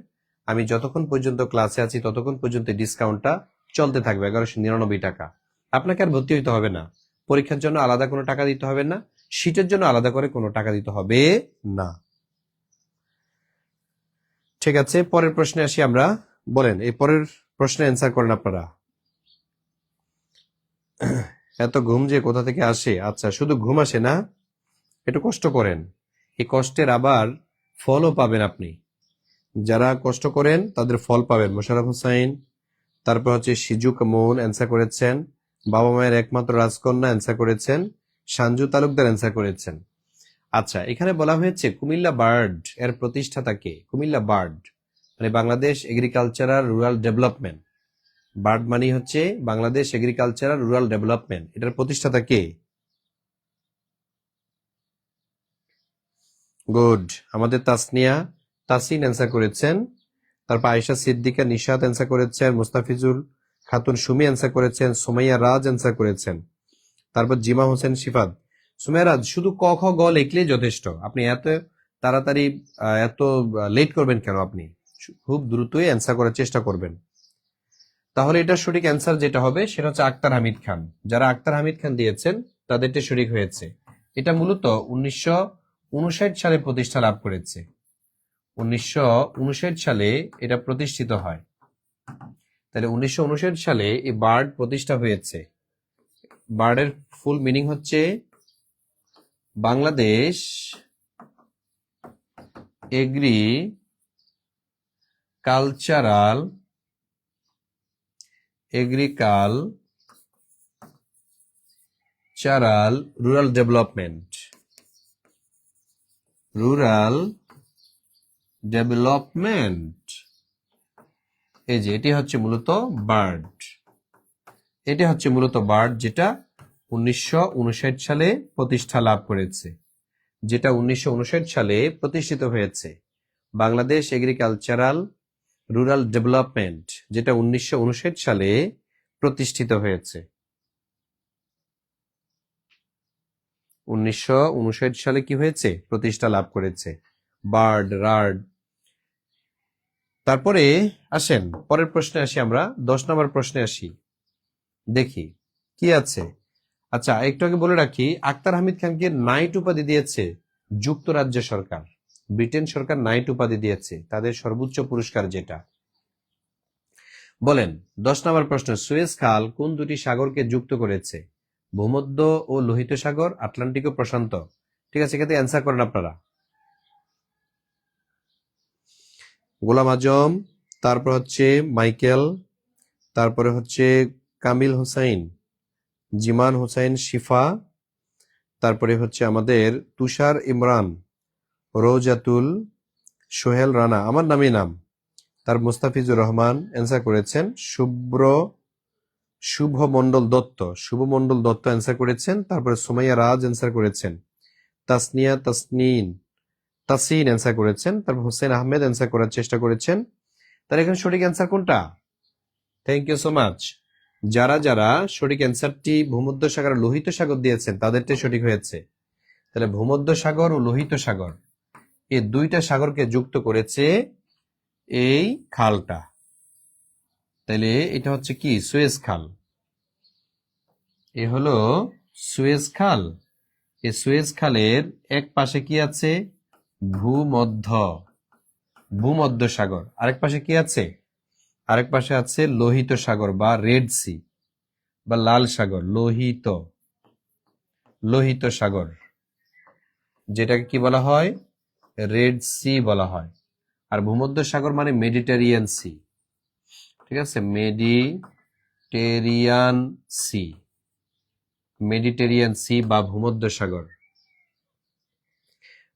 আমি যতক্ষণ পর্যন্ত ক্লাসে আছি ততক্ষণ পর্যন্ত ডিসকাউন্টটা চলতে থাকবে, 1199 টাকা। আপনাকে আর ভর্তি হইতে হবে না, পরীক্ষার জন্য আলাদা কোনো টাকা দিতে হবে না, শীটের জন্য আলাদা করে কোনো টাকা দিতে হবে না। ঠিক আছে, পরের প্রশ্নে আসি আমরা। বলেন, এই পরের প্রশ্নে অ্যান্সার করেন আপনারা। এত ঘুম যে কোথা থেকে আসে? আচ্ছা, শুধু ঘুম আসে না, একটু কষ্ট করেন, এই কষ্টের আবার ফলও পাবেন আপনি। যারা কষ্ট করেন তাদের ফল পাবেন। মোশাররফ হোসাইন, তারপর হচ্ছে সিজুক মৌন অ্যান্সার করেছেন, বাবা মায়ের একমাত্র রাজকন্যা অ্যান্সার করেছেন, সাঞ্জু তালুকদার অ্যান্সার করেছেন। আচ্ছা, এখানে বলা হয়েছে কুমিল্লা বার্ড এর প্রতিষ্ঠাতা কে? কুমিল্লা বার্ড মানে Bangladesh agricultural rural development. Bird মানে হচ্ছে বাংলাদেশ এগ্রিকালচারাল রুরাল ডেভেলপমেন্ট, এটার প্রতিষ্ঠাতা কে? গুড, আমাদের তাসিন অ্যান্সার করেছেন। তারপর আয়েশা সিদ্দিকা নিশাত অ্যান্সার করেছেন, মুস্তাফিজুল খাতুন সুমি অ্যান্সার করেছেন, সুমাইয়া রাজ অ্যান্সার করেছেন। তারপর জিমা হোসেন শিফাত। সুমাইয়া রাজ, শুধু ক খ গ লিখলেই যথেষ্ট, আপনি এত তাড়াতাড়ি এত লেট করবেন কেন? আপনি খুব দ্রুতই অ্যান্সার করার চেষ্টা করবেন। তাহলে এটা সঠিক অ্যান্সার যেটা হবে সেটা হচ্ছে আক্তার হামিদ খান। যারা আক্তার হামিদ খান দিয়েছেন তাদেরটা সঠিক হয়েছে। এটা মূলত 1959 সালে প্রতিষ্ঠা লাভ করেছে। 1959 সালে এটা প্রতিষ্ঠিত হয়। তাহলে 1959 সালে এই বার্ড প্রতিষ্ঠা হয়েছে। বার্ডের ফুল মিনিং হচ্ছে বাংলাদেশ এগ্রিকালচারাল রুরাল ডেভেলপমেন্ট এই যে এটি হচ্ছে মূলত বার্ড। এটা হচ্ছে মূলত বার্ড যেটা 1959 সালে প্রতিষ্ঠা লাভ করেছে, যেটা 1959 সালে প্রতিষ্ঠিত হয়েছে। বাংলাদেশ এগ্রিকালচারাল রুরাল ডেভেলপমেন্ট যেটা 1959 সালে প্রতিষ্ঠিত হয়েছে। 1959 সালে কি হয়েছে? প্রতিষ্ঠা লাভ করেছে বার্ড রার্ড। তারপরে আসেন পরের প্রশ্নে আসি, আমরা 10 নম্বর প্রশ্নে আসি, দেখি কি আছে। আচ্ছা, একটু আগে বলে রাখি, আক্তার হামিদ খানকে নাইট উপাধি দিয়েছে যুক্তরাজ্য সরকার। ব্রিটেন সরকার নাইট উপাধি দিয়েছে, তাদের সর্বোচ্চ পুরস্কার যেটা। বলেন 10 নম্বর প্রশ্ন, সুয়েজ খাল কোন দুটি সাগরকে যুক্ত করেছে? ভূমধ্য ও লোহিত সাগর, আটলান্টিক ও প্রশান্ত। ঠিক আছে, এখানে অ্যান্সার করেন আপনারা। গোলাম আজম, তারপর হচ্ছে মাইকেল, তারপরে হচ্ছে কামিল হোসাইন, জিমান হোসাইন শিফা, তারপরে হচ্ছে আমাদের তুষার ইমরান, রোজাতুল, সোহেল রানা, আমার নামই নাম, তার মুস্তাফিজুর রহমান অ্যান্সার করেছেন। শুভমণ্ডল দত্ত অ্যান্সার করেছেন। তারপরে সুমাইয়া রাজ অ্যান্সার করেছেন। তাসনিয়া তাসিন অ্যান্সার করেছেন। তারপর হোসেন আহমেদ অ্যান্সার করার চেষ্টা করেছেন। তাহলে এখানে সঠিক অ্যান্সার কোনটা? Thank you so much. যারা যারা সঠিক অ্যান্সারটি ভূমধ্য সাগর লোহিত সাগর দিয়েছেন তাদেরটাই সঠিক হয়েছে। তাহলে ভূমধ্য সাগর ও লোহিত সাগর এই দুইটা সাগরকে যুক্ত করেছে এই খালটা। তাহলে এটা হচ্ছে কি? সুয়েজ খাল। এ হলো সুয়েজ খাল। এই সুয়েজ খালের এক পাশে কি আছে? ভূমধ্য সাগর। আরেক পাশে কি আছে? আরেক পাশে আছে লোহিত সাগর বা রেড সি বা লাল সাগর। লোহিত সাগর যেটাকে কি বলা হয়? রেড সি বলা হয়। আর ভূমধ্য সাগর মানে মেডিটেরিয়ান সি। ঠিক আছে, মেডিটেরিয়ান সি বা ভূমধ্য সাগর।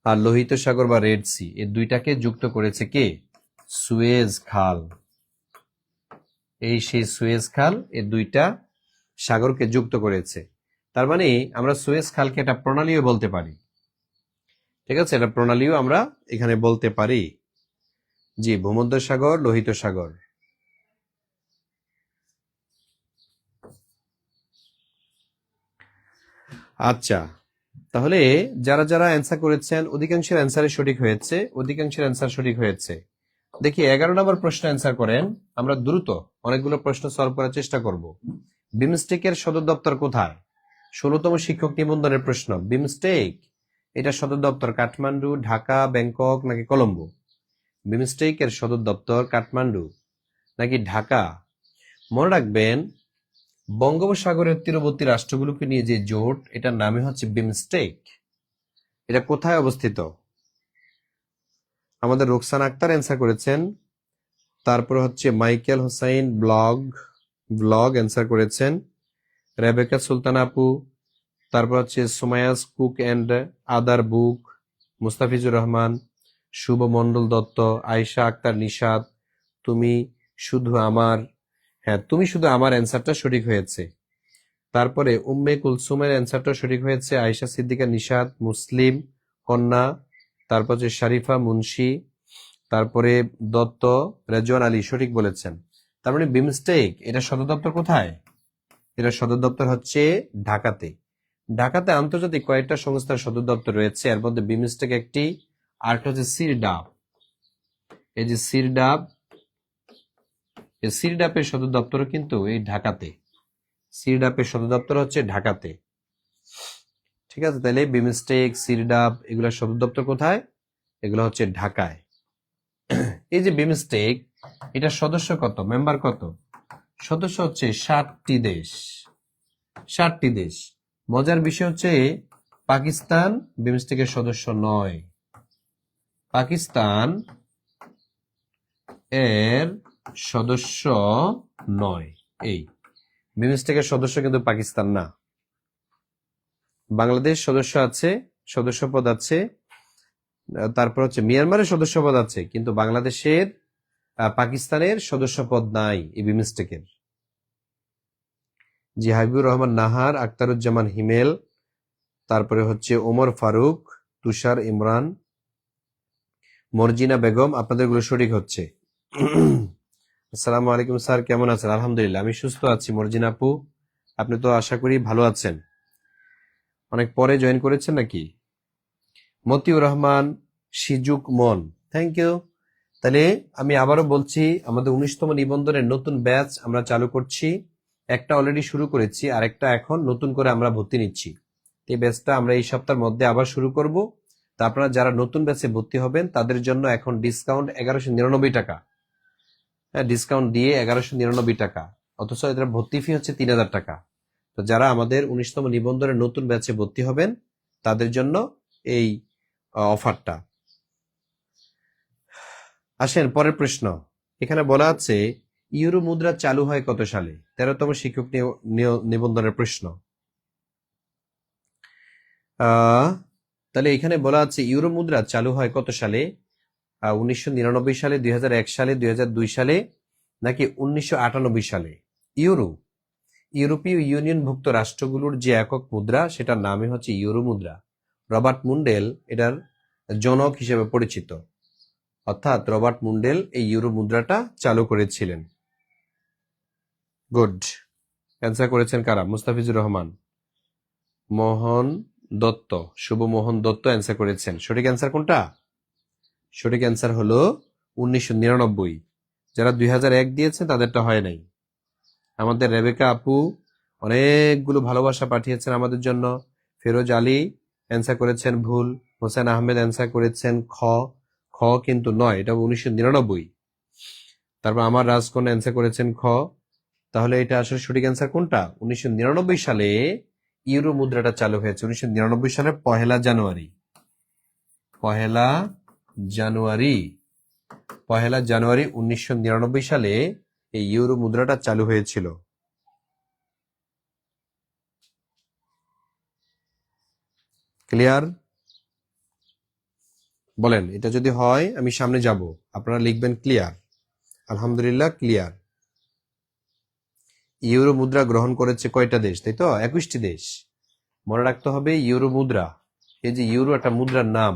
আর লোহিত সাগর বা রেড সি, এই দুইটাকে যুক্ত করেছে কে? সুয়েজ খাল। এই সেই সুয়েজ খাল এই দুইটা সাগরকে যুক্ত করেছে। তার মানে আমরা সুয়েজ খালকে একটা প্রণালীও বলতে পারি। ঠিক আছে, এটা প্রণালীও আমরা এখানে বলতে পারি। জি, ভূমধ্য সাগর, লোহিত সাগর। আচ্ছা, তাহলে যারা যারা অ্যান্সার করেছেন অধিকাংশের অ্যান্সারে সঠিক হয়েছে। দেখি 11 নম্বর প্রশ্ন অ্যান্সার করেন। আমরা দ্রুত অনেকগুলো প্রশ্ন সলভ করার চেষ্টা করব। বিমস্টেকের সদর দপ্তর কোথায়? 16তম শিক্ষক নিবন্ধনের প্রশ্ন। বিমস্টেক এটা সদর দপ্তর কাঠমান্ডু, ঢাকা, ব্যাংকক নাকি কলম্বো? বিমস্টেকের সদর দপ্তর কাঠমান্ডু নাকি ঢাকা? মনে রাখবেন, বঙ্গোপসাগরের তীরবর্তী রাষ্ট্রগুলোকে নিয়ে যে জোট, এটার নামে হচ্ছে বিমস্টেক। এটা কোথায় অবস্থিত? আমাদের রোকসানা আক্তার অ্যান্সার করেছেন। তারপর হচ্ছে মাইকেল হোসাইন ব্লগ অ্যান্সার করেছেন। রেবেকা সুলতান আপু, তারপর হচ্ছে সুমায়াস কুক অ্যান্ড আদার বুক, মুস্তাফিজুর রহমান, শুভমণ্ডল দত্ত, আয়েশা আক্তার নিশাদ, তুমি শুধু আমার অ্যান্সারটা সঠিক হয়েছে। তারপরে উম্মে কুলসুমের অ্যান্সারটা সঠিক হয়েছে। আয়েশা সিদ্দিকা নিশাদ, মুসলিম কন্যা, তারপর হচ্ছে শারিফা মুন্সি, তারপরে দত্ত রেজওয়ান আলী সঠিক বলেছেন। তার মানে বিমস্টেক এটা সদর দপ্তর কোথায়? এটা সদর দপ্তর হচ্ছে ঢাকাতে। ঢাকাতে আন্তর্জাতিক কয়েকটা সংস্থার সদর দপ্তর রয়েছে, এর মধ্যে বিমস্টেক একটি, আরেকটা হচ্ছে সিরডাপ। এই যে সিরডাপ, এই সিরডাপের সদর দপ্তর কিন্তু এই ঢাকাতে। সিরডাপের সদর দপ্তর হচ্ছে ঢাকাতে। ঠিক আছে, তাহলে বিমস্টেক, সিরডাপ এগুলোর সদর দপ্তর কোথায়? এগুলো হচ্ছে ঢাকায়। এই যে বিমস্টেক, এটা সদস্য কত, মেম্বার কত? সদস্য হচ্ছে 60টি দেশ। 60টি দেশ। মজার বিষয় হচ্ছে পাকিস্তান বিমস্টেকের সদস্য নয়। পাকিস্তান এর সদস্য নয়। এই বিমস্টেকের সদস্য কিন্তু পাকিস্তান না। বাংলাদেশ সদস্য আছে, সদস্যপদ আছে। তারপর হচ্ছে মিয়ানমারের সদস্যপদ আছে, কিন্তু বাংলাদেশের পাকিস্তানের সদস্যপদ নাই এই বিমস্টেকের। জি হাবিবুর রহমান নাহার, আখতারুজ্জামান হিমেল, তারপরে হচ্ছে ওমর ফারুক, তুষার ইমরান, মর্জিনা বেগম, আপনাদের গুলো সঠিক হচ্ছে। আসসালামু আলাইকুম স্যার, কেমন আছেন? আলহামদুলিল্লাহ, আমি সুস্থ আছি। মর্জিনা আপু, আপনি তো আশা করি ভালো আছেন। অনেক পরে জয়েন করেছেন নাকি? মতিউর রহমান, সিজুক মন, থ্যাংক ইউ। তাহলে আমি আবারও বলছি, আমাদের 19তম নিবন্ধনের নতুন ব্যাচ আমরা চালু করছি। একটা অলরেডি শুরু করেছি, আর একটা এখন নতুন করে আমরা ভর্তি নিচ্ছি। এই ব্যাচটা আমরা এই সপ্তাহের মধ্যে আবার শুরু করব। তা আপনারা যারা নতুন ব্যাচে ভর্তি হবেন তাদের জন্য এখন ডিসকাউন্ট 1199 টাকা। হ্যাঁ, ডিসকাউন্ট দিয়ে 1199 টাকা, অথচ এদের ভর্তি ফি হচ্ছে 3000 টাকা। তো যারা আমাদের 19তম নিবন্ধনের নতুন ব্যাচে ভর্তি হবেন তাদের জন্য এই অফারটা। আসেন পরের প্রশ্ন। এখানে বলা আছে ইউরো মুদ্রা চালু হয় কত সালে? 13তম শিক্ষক নিবন্ধনের প্রশ্ন। তাহলে এখানে বলা আছে ইউরো মুদ্রা চালু হয় কত সালে? 1999 সালে, 2001 সালে, 2002 সালে, নাকি 1998 সালে? ইউরো ইউরোপীয় ইউনিয়নভুক্ত রাষ্ট্রগুলোর যে একক মুদ্রা, সেটার নামই হচ্ছে ইউরো মুদ্রা। রবার্ট মুন্ডেল এটার জনক হিসেবে পরিচিত, অর্থাৎ রবার্ট মুন্ডেল এই ইউরো মুদ্রাটা চালু করেছিলেন। গুড, অ্যান্সার করেছেন কারা? মুস্তাফিজুর রহমান, মোহন দত্ত, শুভ মোহন দত্ত অ্যান্সার করেছেন। সঠিক অ্যান্সার কোনটা? সঠিক অ্যান্সার হলো 1999। যারা 2001 দিয়েছেন তাদেরটা হয় নাই। আমাদের রেবেকা আপু অনেকগুলো ভালোবাসা পাঠিয়েছেন আমাদের জন্য। ফেরোজ আলী অ্যান্সার করেছেন ভুল। হোসেন আহমেদ অ্যান্সার করেছেন খ। খ কিন্তু নয়, এটা 1999। তারপর আমার রাজকন্যা অ্যান্সার করেছেন খ। তাহলে এটা আসলে সঠিক অ্যান্সার কোনটা? 1999 সালে ইউরো মুদ্রাটা চালু হয়েছে। 1999 সালের পহেলা জানুয়ারি। পহেলা জানুয়ারি 1999 সালে এই ইউরো মুদ্রাটা চালু হয়েছিল। ক্লিয়ার? বলেন, এটা যদি হয় আমি সামনে যাব, আপনারা লিখবেন ক্লিয়ার। আলহামদুলিল্লাহ, ক্লিয়ার। ইউরো মুদ্রা গ্রহণ করেছে কয়টা দেশ? তাই তো, 21টি দেশ। মনে রাখতে হবে ইউরো মুদ্রা, এই যে ইউরো একটা মুদ্রার নাম,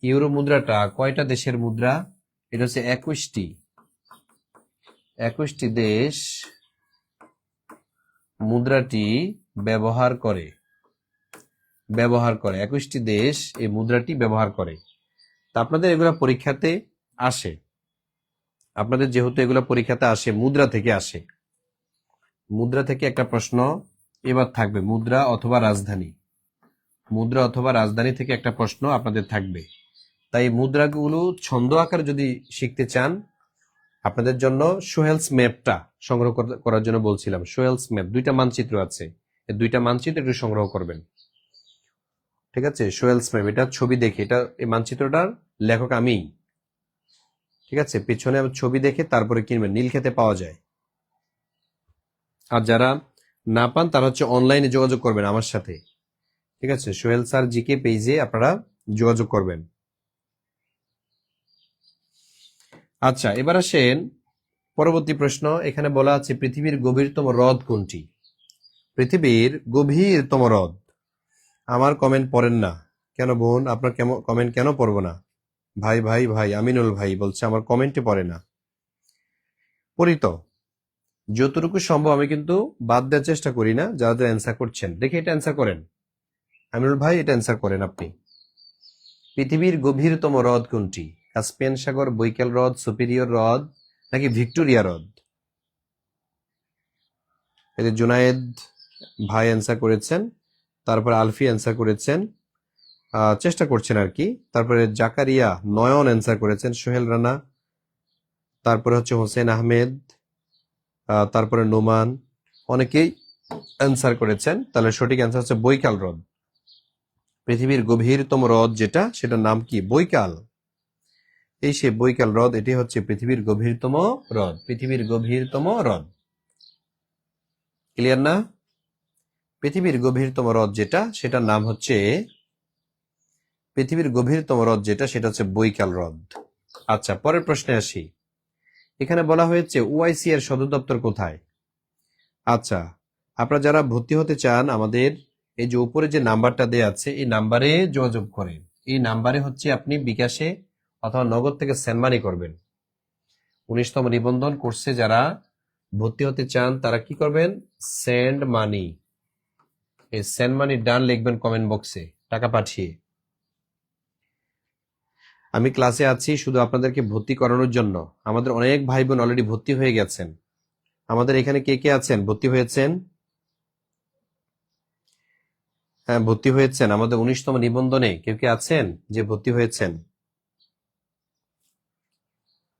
ইউরো মুদ্রাটা কয়টা দেশের মুদ্রা? এটা হচ্ছে 21টি দেশ মুদ্রাটি ব্যবহার করে। 21টি দেশ এই মুদ্রাটি ব্যবহার করে। তা আপনাদের এগুলা পরীক্ষাতে আসে, আপনাদের যেহেতু এগুলা পরীক্ষাতে আসে, মুদ্রা থেকে আসে, মুদ্রা থেকে একটা প্রশ্ন এবার থাকবে, মুদ্রা অথবা রাজধানী। মুদ্রা অথবা রাজধানী থেকে একটা প্রশ্ন আপনাদের থাকবে। তাই মুদ্রাগুলো ছন্দ আকারে যদি শিখতে চান, আপনাদের জন্য সোহেলস ম্যাপটা সংগ্রহ করার জন্য বলছিলাম। সোহেলস ম্যাপ, 2টা মানচিত্র আছে, এই 2টা মানচিত্র একটু সংগ্রহ করবেন। ঠিক আছে, সোহেলস ম্যাপ, এটা ছবি দেখে, এটা এই মানচিত্রটার লেখক আমি। ঠিক আছে, পিছনে ছবি দেখে তারপরে কিনবেন, নীলক্ষেতে পাওয়া যায়। আর যারা না পান তারা হচ্ছে অনলাইনে যোগাযোগ করবেন আমার সাথে। ঠিক আছে, সোহেল স্যার জিকে পেজে আপনারা যোগাযোগ করবেন। আচ্ছা, এবার আসেন পরবর্তী প্রশ্ন। এখানে বলা আছে পৃথিবীর গভীরতম হ্রদ কোনটি? পৃথিবীর গভীরতম হ্রদ। আমার কমেন্ট পড়েন না কেন বোন? আপনার কমেন্ট কেন পড়বো না? ভাই ভাই ভাই আমিনুল ভাই বলছে আমার কমেন্টে পড়ে না। পড়ি তো, যতটুকু সম্ভব আমি কিন্তু বাদ দেওয়ার চেষ্টা করি না। যারা অ্যান্সার করছেন দেখে এটা অ্যান্সার করেন। আমিনুল ভাই এটা অ্যান্সার করেন আপনি। পৃথিবীর গভীরতম হ্রদ কোনটি? কাস্পিয়ান সাগর, বৈকাল হ্রদ, সুপিরিয়র হ্রদ নাকি ভিক্টোরিয়া হ্রদ? এই যে জুনায়েদ ভাই অ্যান্সার করেছেন, তারপরে আলফি অ্যান্সার করেছেন, চেষ্টা করছেন আর কি। তারপরে জাকারিয়া নয়ন অ্যান্সার করেছেন, সোহেল রানা, তারপরে হচ্ছে হোসেন আহমেদ, তারপরে নোমান, অনেকেই অ্যান্সার করেছেন। তাহলে সঠিক অ্যান্সার হচ্ছে বৈকাল হ্রদ। পৃথিবীর গভীরতম হ্রদ যেটা, সেটার নাম কি? বৈকাল। এই সে বৈকাল হ্রদ, এটি হচ্ছে পৃথিবীর গভীরতম হ্রদ। পৃথিবীর গভীরতম হ্রদ, ক্লিয়ার না? পৃথিবীর গভীরতম হ্রদ যেটা, সেটার নাম হচ্ছে, পৃথিবীর গভীরতম হ্রদ যেটা, সেটা হচ্ছে বৈকাল হ্রদ। আচ্ছা, পরের প্রশ্নে আসি। এখানে বলা হয়েছে ওআইসি এর সদর দপ্তর কোথায়? আচ্ছা, আপনারা যারা ভর্তি হতে চান, আমাদের এই যে উপরে যে নাম্বারটা দেয়া আছে, এই নাম্বারে যোগাযোগ করেন। এই নাম্বারে হচ্ছে আপনি বিকাশে অথবা নগদ থেকে সেন্ড মানি করবেন। 19তম নিবন্ধন কোর্সে যারা ভর্তি হতে চান তারা কি করবেন? Send money. এই সেন্ড মানি ডান লিখবেন কমেন্ট বক্সে টাকা পাঠিয়ে। আমি ক্লাসে আছি শুধু আপনাদেরকে ভর্তি করানোর জন্য। আমাদের অনেক ভাই বোন অলরেডি ভর্তি হয়ে গেছেন। আমাদের এখানে কে কে আছেন ভর্তি হয়েছেন? হ্যাঁ, ভর্তি হয়েছেন। আমাদের 19তম নিবন্ধনে কেউ কে আছেন যে ভর্তি হয়েছেন?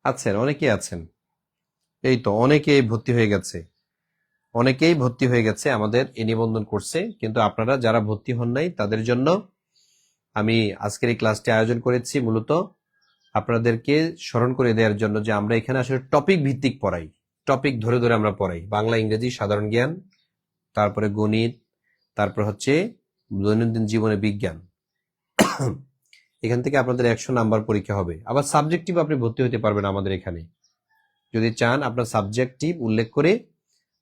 আছেন, অনেকেই আছেন। এই তো অনেকেই ভর্তি হয়ে গেছে, অনেকেই ভর্তি হয়ে গেছে আমাদের এই নিবন্ধন কোর্সে। কিন্তু আপনারা যারা ভর্তি হন নাই তাদের জন্য আমি আজকের এই ক্লাসটি আয়োজন করেছি, মূলত আপনাদেরকে স্মরণ করে দেওয়ার জন্য যে আমরা এখানে আসলে টপিক ভিত্তিক পড়াই। টপিক ধরে ধরে আমরা পড়াই, বাংলা, ইংরেজি, সাধারণ জ্ঞান, তারপরে গণিত, তারপর হচ্ছে দৈনন্দিন জীবনে বিজ্ঞান। এখান থেকে আপনাদের 100 নাম্বার পরীক্ষা হবে। আবার সাবজেক্টিভ আপনি ভর্তি হতে পারবেন আমাদের এখানে। যদি চান আপনার সাবজেক্টিভ উল্লেখ করে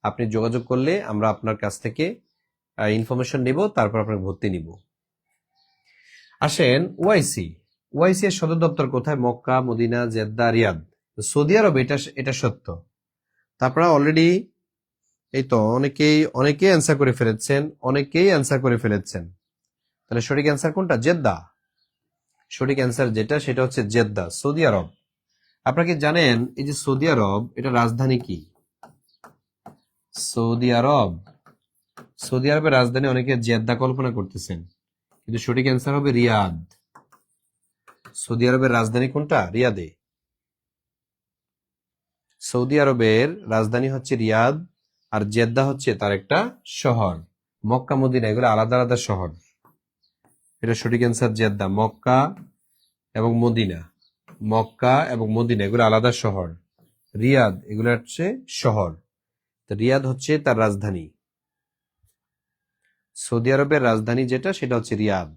আপনি যোগাযোগ করলে আমরা আপনার কাছ থেকে ইনফরমেশন নেব, তারপর আপনার ভর্তি নিব। আসেন ওআইসি। ওআইসি এর সদর দপ্তর কোথায়? Mecca, Medina, Jeddah, Riyadh. Saudi Arab, এটা সত্য। তারপরে অলরেডি এই তো অনেকেই অ্যান্সার করে ফেলেছেন, অনেকেই অ্যান্সার করে ফেলেছেন। তাহলে সঠিক অ্যান্সার কোনটা? জেদ্দা। সঠিক অ্যান্সার যেটা, সেটা হচ্ছে জেদ্দা, সৌদি আরব। আপনারা কি জানেন এই যে সৌদি আরব, এটা রাজধানী কি? সৌদি আরব, সৌদি আরবের রাজধানী অনেকে জেদ্দা কল্পনা করতেছেন, কিন্তু সঠিক অ্যান্সার হবে রিয়াদ। সৌদি আরবের রাজধানী কোনটা? রিয়াদে। সৌদি আরবের রাজধানী হচ্ছে রিয়াদ, আর জেদ্দা হচ্ছে তার একটা শহর। মক্কা, মদিনা এগুলো আলাদা আলাদা শহর। এটা সঠিক অ্যান্সার জেদ্দা। মক্কা এবং মদিনা, মক্কা এবং মদিনা এগুলো আলাদা শহর। রিয়াদ এগুলো হচ্ছে শহর। তো রিয়াদ হচ্ছে তার রাজধানী। সৌদি আরবের রাজধানী যেটা, সেটা হচ্ছে রিয়াদ।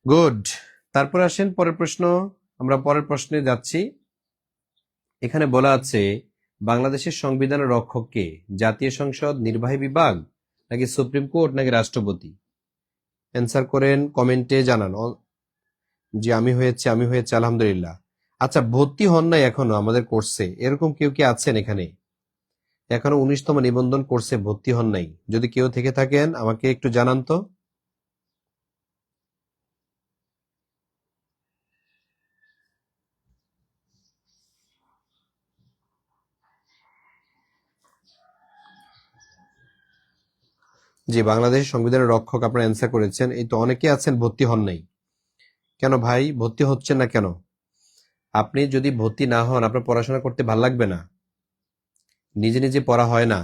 গুড। তারপর আসেন পরের প্রশ্ন। আমরা পরের প্রশ্নে যাচ্ছি। এখানে বলা আছে বাংলাদেশের সংবিধানের রক্ষক কে? জাতীয় সংসদ, নির্বাহী বিভাগ, নাকি সুপ্রিম কোর্ট, নাকি রাষ্ট্রপতি? অ্যান্সার করেন, কমেন্টে জানান যে আমি হয়েছে আলহামদুলিল্লাহ। আচ্ছা, ভর্তি হন নাই এখনো আমাদের কোর্সে, এরকম কেউ কি আছেন এখানে? এখনো 19তম নিবন্ধন কোর্সে ভর্তি হন নাই? যদি কেউ থেকে থাকেন আমাকে একটু জানান তো। যে বাংলাদেশের সংবিধানের রক্ষক আপনারা অ্যান্সার করেছেন, এই তো অনেকে আছেন ভর্তি হন নাই। কেন ভাই ভর্তি হচ্ছেন না কেন? আপনি যদি ভর্তি না হন আপনার পড়াশোনা করতে ভাল লাগবে না। নিজে নিজে পড়া হয় না,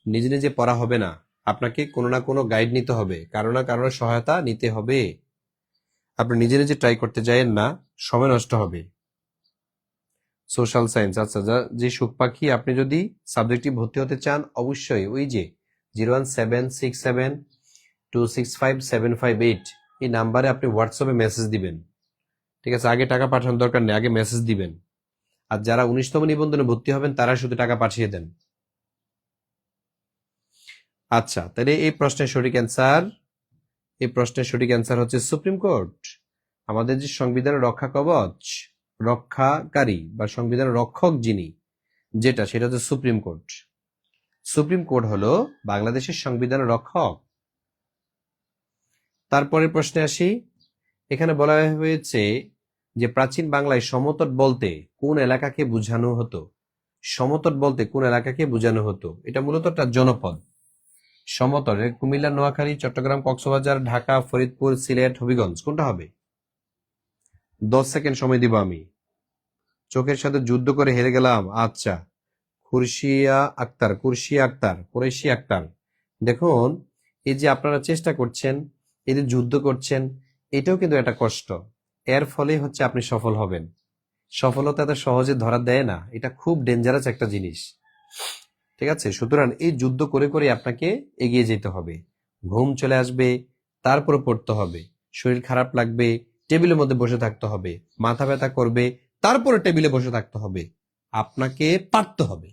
নিজে নিজে পড়া হবে না। আপনাকে কোনো না কোনো গাইড নিতে হবে, কারো না কারোর সহায়তা নিতে হবে। আপনি নিজে নিজে ট্রাই করতে যায়েন না, সময় নষ্ট হবে। সোশ্যাল সায়েন্স, আচ্ছা, যে সুখ পাখি, আপনি যদি সাবজেক্টিভ ভর্তি হতে চান অবশ্যই ওই যে 01767265758 এই নাম্বারে আপনি হোয়াটসঅ্যাপে মেসেজ দিবেন। ঠিক আছে, আগে টাকা পাঠানোর দরকার নেই, আগে মেসেজ দিবেন। আর যারা 19তম নিবন্ধনে ভর্তি হবেন তারা শুধু টাকা পাঠিয়ে দেন। আচ্ছা, তাহলে এই প্রশ্নের সঠিক অ্যান্সার হচ্ছে সুপ্রিম কোর্ট। আমাদের যে সংবিধানের রক্ষা কবচ, রক্ষাকারী বা সংবিধানের রক্ষক যিনি, যেটা, সেটা হচ্ছে সুপ্রিম কোর্ট। সুপ্রিম কোর্ট হলো বাংলাদেশের সংবিধানের রক্ষক। তারপরে প্রশ্নে আসি। এখানে বলা হয়েছে যে প্রাচীন বাংলায় সমতট বলতে কোন এলাকাকে বোঝানো হতো? সমতট বলতে কোন এলাকাকে বোঝানো হতো? এটা মূলত একটা জনপদ। সমতট কুমিল্লা, নোয়াখালী, চট্টগ্রাম, কক্সবাজার, ঢাকা, ফরিদপুর, সিলেট, হবিগঞ্জ, কোনটা হবে? 10 সেকেন্ড সময় দিব আমি। চোখের সাথে যুদ্ধ করে হেরে গেলাম। আচ্ছা, কুরশিয়া আক্তার, কুরেশি আক্তার। দেখুন, এই যে আপনারা চেষ্টা করছেন, এই যে যুদ্ধ করছেন, এটাও কিন্তু একটা কষ্ট। এর ফলে হচ্ছে আপনি সফল হবেন। সফলতা এত সহজে ধরা দেয় না, এটা খুব ডেঞ্জারাস একটা জিনিস। ঠিক আছে, সুতরাং এই যুদ্ধ করে করে আপনাকে এগিয়ে যেতে হবে। ঘুম চলে আসবে, তারপরে পড়তে হবে। শরীর খারাপ লাগবে, টেবিলের মধ্যে বসে থাকতে হবে। মাথা ব্যথা করবে, তারপরে টেবিলে বসে থাকতে হবে। আপনাকে পারতে হবে।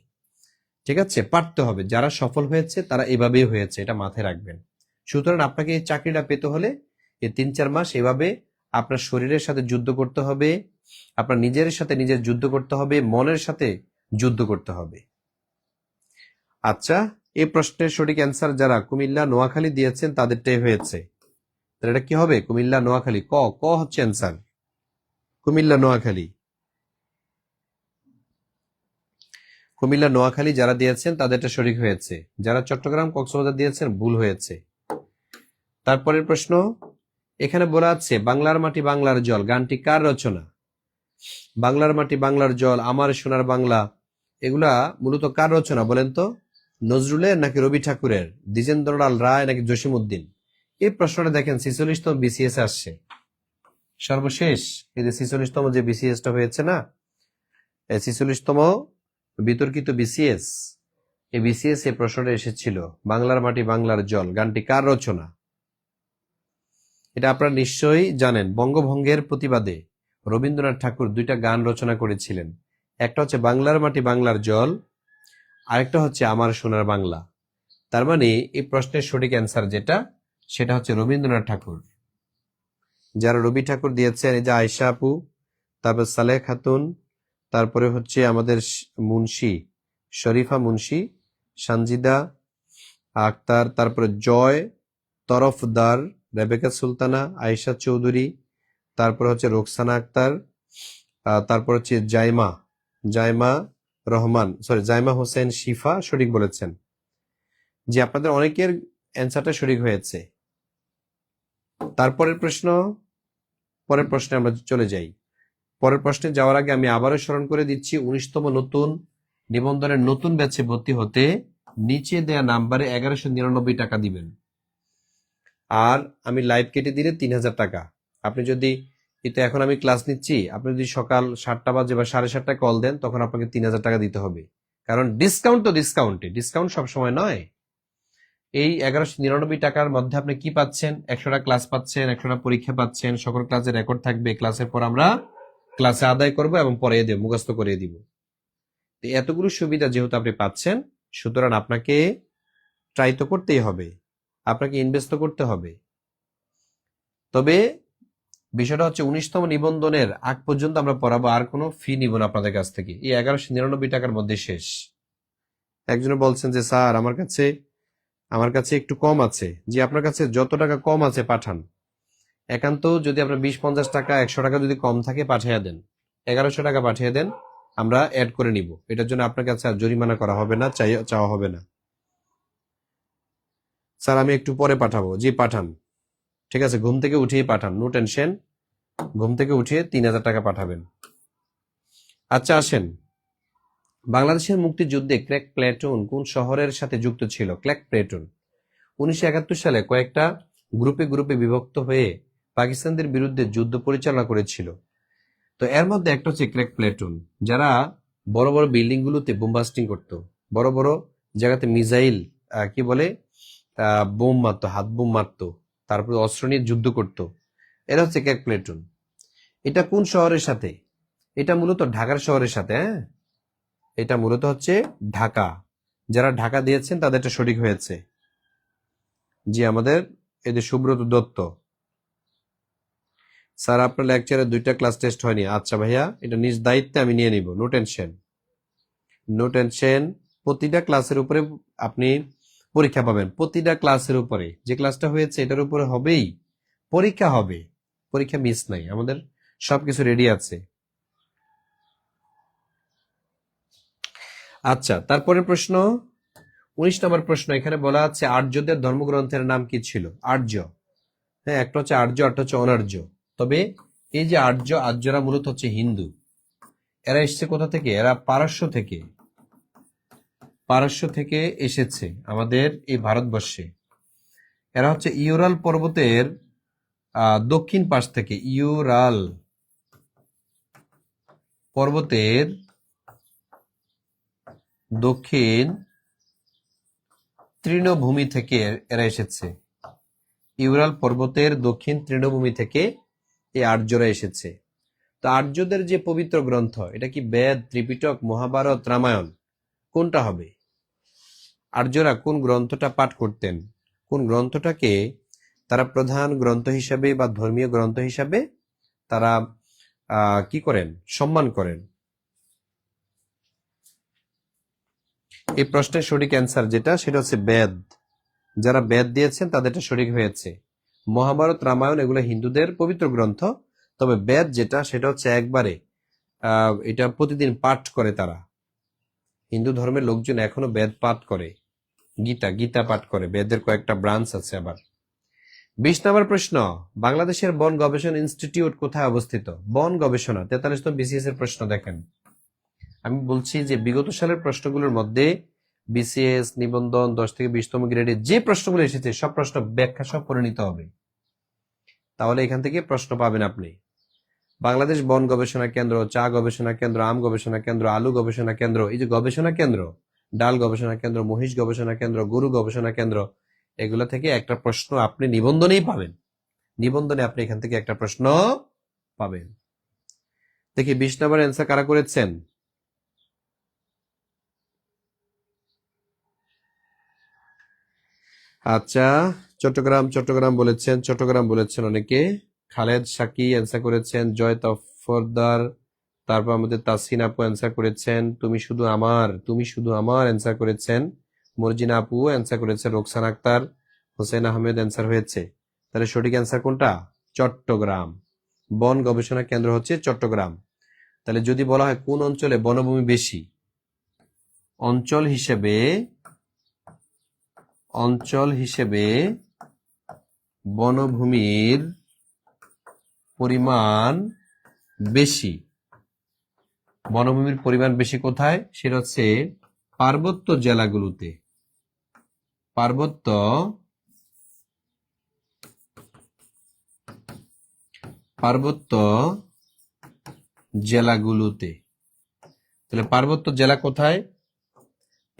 ঠিক আছে, পারতে হবে। যারা সফল হয়েছে তারা এভাবেই হয়েছে, এটা মাথায় রাখবেন। সুতরাং আপনাকে এই চাকরিটা পেতে হলে এই 3-4 মাস এভাবে আপনার শরীরের সাথে যুদ্ধ করতে হবে, আপনার নিজের সাথে নিজের যুদ্ধ করতে হবে, মনের সাথে যুদ্ধ করতে হবে। আচ্ছা, এই প্রশ্নের সঠিক অ্যান্সার যারা কুমিল্লা, নোয়াখালী দিয়েছেন তাদেরটাই হয়েছে। তাহলে এটা কি হবে? কুমিল্লা, নোয়াখালী। ক ক হচ্ছে অ্যান্সার। কুমিল্লা, নোয়াখালী। কুমিল্লা, নোয়াখালী যারা দিয়েছেন তাদেরটা সঠিক হয়েছে। যারা চট্টগ্রাম, কক্সবাজার দিয়েছেন ভুল হয়েছে। তারপরের প্রশ্ন, এখানে বলা আছে বাংলার মাটি বাংলার জল গানটি কার রচনা? বাংলার মাটি বাংলার জল, আমার সোনার বাংলা, এগুলা মূলত কার রচনা বলেন তো? নজরুলের নাকি রবি ঠাকুরের, দ্বিজেন্দ্রলাল রায় নাকি জসীমউদ্দিন? এই প্রশ্নটা দেখেন 46তম বিসিএস আসছে। সর্বশেষ এই যে 46তম যে বিসিএসটা হয়েছে না, এই 46তম বিতর্কিত বিসিএস, এই বিসিএস এই প্রশ্নটা এসেছিল বাংলার মাটি বাংলার জল গানটি কার রচনা? এটা আপনারা নিশ্চয়ই জানেন। বঙ্গভঙ্গের প্রতিবাদে রবীন্দ্রনাথ ঠাকুর 2টা গান রচনা করেছিলেন। একটা হচ্ছে বাংলার মাটি বাংলার জল, আরেকটা হচ্ছে আমার সোনার বাংলা। তার মানে এই প্রশ্নের সঠিক অ্যান্সার যেটা, সেটা হচ্ছে রবীন্দ্রনাথ ঠাকুর। যারা রবি ঠাকুর দিয়েছেন, এই যে আয়শা আপু, তারপর সালেহ খাতুন, তারপরে হচ্ছে আমাদের মুন্সি শরীফা মুন্সি, সানজিদা আক্তার, তারপরে জয় তরফদার, রেবেকা সুলতানা, আয়েশা চৌধুরী, তারপর হচ্ছে রোকসানা আক্তার, তারপর হচ্ছে জাইমা রহমান, সরি জাইমা হোসেন শিফা সঠিক বলেছেন। যে আপনাদের অনেকের অ্যান্সারটা সঠিক হয়েছে। তারপরের প্রশ্ন, পরের প্রশ্নে আমরা চলে যাই। পরের প্রশ্নে যাওয়ার আগে আমি আবারও স্মরণ করে দিচ্ছি, 19তম নতুন নিবন্ধনের নতুন ব্যাচে ভর্তি হতে নিচে দেয়া নাম্বারে 1199 টাকা দিবেন। আর আমি লাইভ কেটে দিলে 3000 টাকা। আপনি যদি, এটা এখন আমি ক্লাস নিচ্ছি, আপনি যদি সকাল 7টা বাজে বা 7:30টায় কল দেন, তখন আপনাকে 3000 টাকা দিতে হবে। কারণ ডিসকাউন্ট তো ডিসকাউন্ট সবসময় নয়। এই 1199 টাকার মধ্যে আপনি কি পাচ্ছেন? 100টা ক্লাস পাচ্ছেন, 100টা পরীক্ষা পাচ্ছেন, সকল ক্লাসের রেকর্ড থাকবে, ক্লাসের পর আমরা ক্লাসে আদায় করব এবং পরে দেব, মুখস্থ করে দিব। এতগুলো সুবিধা যেহেতু আপনি পাচ্ছেন, সুতরাং আপনাকে ট্রাই তো করতেই হবে, আপনাকে ইনভেস্ট তো করতে হবে। তবে বিষয়টা হচ্ছে 19তম নিবন্ধনের আগ পর্যন্ত আমরা পড়াবো, আর কোনো ফি নিব না আপনাদের কাছ থেকে। এই 1199 টাকার মধ্যে শেষ। একজনে বলছেন যে স্যার আমার কাছে একটু কম আছে। যে আপনার কাছে যত টাকা কম আছে পাঠান। একান্ত যদি আপনার 20-50 টাকা 100 টাকা যদি কম থাকে পাঠিয়ে দেন, 1100 টাকা পাঠিয়ে দেন, আমরা অ্যাড করে নিব। এটার জন্য আপনার কাছে আর জরিমানা করা হবে না, চাওয়া হবে না। স্যার আমি একটু পরে পাঠাবো। জি পাঠান, ঠিক আছে, ঘুম থেকে উঠিয়ে পাঠান, নো টেনশন। ঘুম থেকে উঠিয়ে 3000 টাকা পাঠাবেন। আচ্ছা আসেন, বাংলাদেশের মুক্তিযুদ্ধে ক্র্যাক প্লেটুন কোন শহরের সাথে যুক্ত ছিল? ক্র্যাক প্লেটুন 1971 সালে কয়েকটা গ্রুপে বিভক্ত হয়ে পাকিস্তানদের বিরুদ্ধে যুদ্ধ পরিচালনা করেছিল। তো এর মধ্যে একটা হচ্ছে ক্র্যাক প্লেটুন, যারা বড় বড় বিল্ডিং গুলোতে বোমবাস্টিং করতো, বড় বড় জায়গাতে মিসাইল কি বলে বোম মারতো, হাত বোম মারতো, তারপরে অস্ত্র নিয়ে যুদ্ধ করতো। এরা হচ্ছে ক্র্যাক প্লেটুন। এটা কোন শহরের সাথে? এটা মূলত ঢাকার শহরের সাথে। হ্যাঁ, এটা মূলত হচ্ছে ঢাকা। যারা ঢাকা দিয়েছেন তাদেরটা সঠিক হয়েছে। জি আমাদের এই যে সুব্রত দত্ত স্যার, আপনার লেকচারে 2টা ক্লাস টেস্ট হয়নি। আচ্ছা ভাইয়া, এটা নিজ দায়িত্বে আমি নিয়ে নিব, নো টেনশন। প্রতিটা ক্লাসের উপরে আপনি পরীক্ষা পাবেন। প্রতিটা ক্লাসের উপরে, যে ক্লাসটা হয়েছে এটার উপরে হবেই পরীক্ষা হবে। পরীক্ষা মিস নাই, আমাদের সবকিছু রেডি আছে। আচ্ছা, তারপরের প্রশ্ন 19 নম্বর প্রশ্ন। এখানে বলা আছে আর্যদের ধর্মগ্রন্থের নাম কি ছিল? আর্য, হ্যাঁ, একটা হচ্ছে আর্য, একটা হচ্ছে অনার্য। তবে এই যে আর্যরা মূলত হচ্ছে হিন্দু। এরা এসছে কোথা থেকে? এরা পারস্য থেকে এসেছে আমাদের এই ভারতবর্ষে। এরা হচ্ছে ইউরাল পর্বতের দক্ষিণ পাশ থেকে, ইউরাল পর্বতের দক্ষিণ তৃণভূমি থেকে এরা এসেছে। ইউরাল পর্বতের দক্ষিণ তৃণভূমি থেকে এই আর্যরা এসেছে। তো আর্যদের যে পবিত্র গ্রন্থ, এটা কি বেদ, ত্রিপিটক, মহাভারত, রামায়ণ? কোনটা হবে? আর্যরা কোন গ্রন্থটা পাঠ করতেন? কোন গ্রন্থটাকে তারা প্রধান গ্রন্থ হিসাবে বা ধর্মীয় গ্রন্থ হিসাবে তারা কি করেন? সম্মান করেন। এই প্রশ্নের সঠিক অ্যান্সার যেটা, সেটা হচ্ছে বেদ। যারা বেদ দিয়েছেন তাদেরটা সঠিক হয়েছে। মহাভারত, রামায়ণ এগুলো হিন্দুদের পবিত্র গ্রন্থ, তবে বেদ যেটা, সেটা হচ্ছে একবারে এটা প্রতিদিন পাঠ করে তারা। হিন্দু ধর্মের লোকজন এখনো বেদ পাঠ করে, গীতা পাঠ করে। বেদের কয়েকটা ব্রাঞ্চ আছে আবার। 20 নম্বর প্রশ্ন, বাংলাদেশের বন গবেষণা ইনস্টিটিউট কোথায় অবস্থিত? বন গবেষণা 43তম বিসিএস এর প্রশ্ন। দেখেন, আমি বলছি যে বিগত সালের প্রশ্নগুলোর মধ্যে বিসিএস নিবন্ধন 10 থেকে 20তম গ্রেডে যে প্রশ্নগুলো এসেছে সব প্রশ্ন ব্যাখ্যা সব করে নিতে হবে, তাহলে এখান থেকে প্রশ্ন পাবেন আপনি। বাংলাদেশ বন গবেষণা কেন্দ্র, চা গবেষণা কেন্দ্র, আম গবেষণা কেন্দ্র, আলু গবেষণা কেন্দ্র, এই যে গবেষণা কেন্দ্র, ডাল গবেষণা কেন্দ্র, মহিষ গবেষণা কেন্দ্র, গরু গবেষণা কেন্দ্র, এগুলো থেকে একটা প্রশ্ন আপনি নিবন্ধনেই পাবেন। নিবন্ধনে আপনি এখান থেকে একটা প্রশ্ন পাবেন। দেখি 20 নম্বর অ্যান্সার কারা করেছেন? আচ্ছা, চট্টগ্রাম বলেছেন অনেকে। খালেদ সাকি অ্যান্সার করেছেন, জয় তফরদার, তারপর আমাদের তাসিন আপু অ্যান্সার করেছেন, তুমি শুধু আমার অ্যান্সার করেছেন, মর্জিনা আপু অ্যান্সার করেছেন, রোকসান আক্তার, হোসেন আহমেদ অ্যান্সার হয়েছে। তাহলে সঠিক অ্যান্সার কোনটা? চট্টগ্রাম। বন গবেষণা কেন্দ্র হচ্ছে চট্টগ্রাম। তাহলে যদি বলা হয় কোন অঞ্চলে বনভূমি বেশি, অঞ্চল হিসেবে বনভূমির পরিমাণ বেশি। বনভূমির পরিমাণ বেশি কোথায়? সেটা হচ্ছে পার্বত্য জেলাগুলোতে। পার্বত্য জেলাগুলোতে। তাহলে পার্বত্য জেলা কোথায়?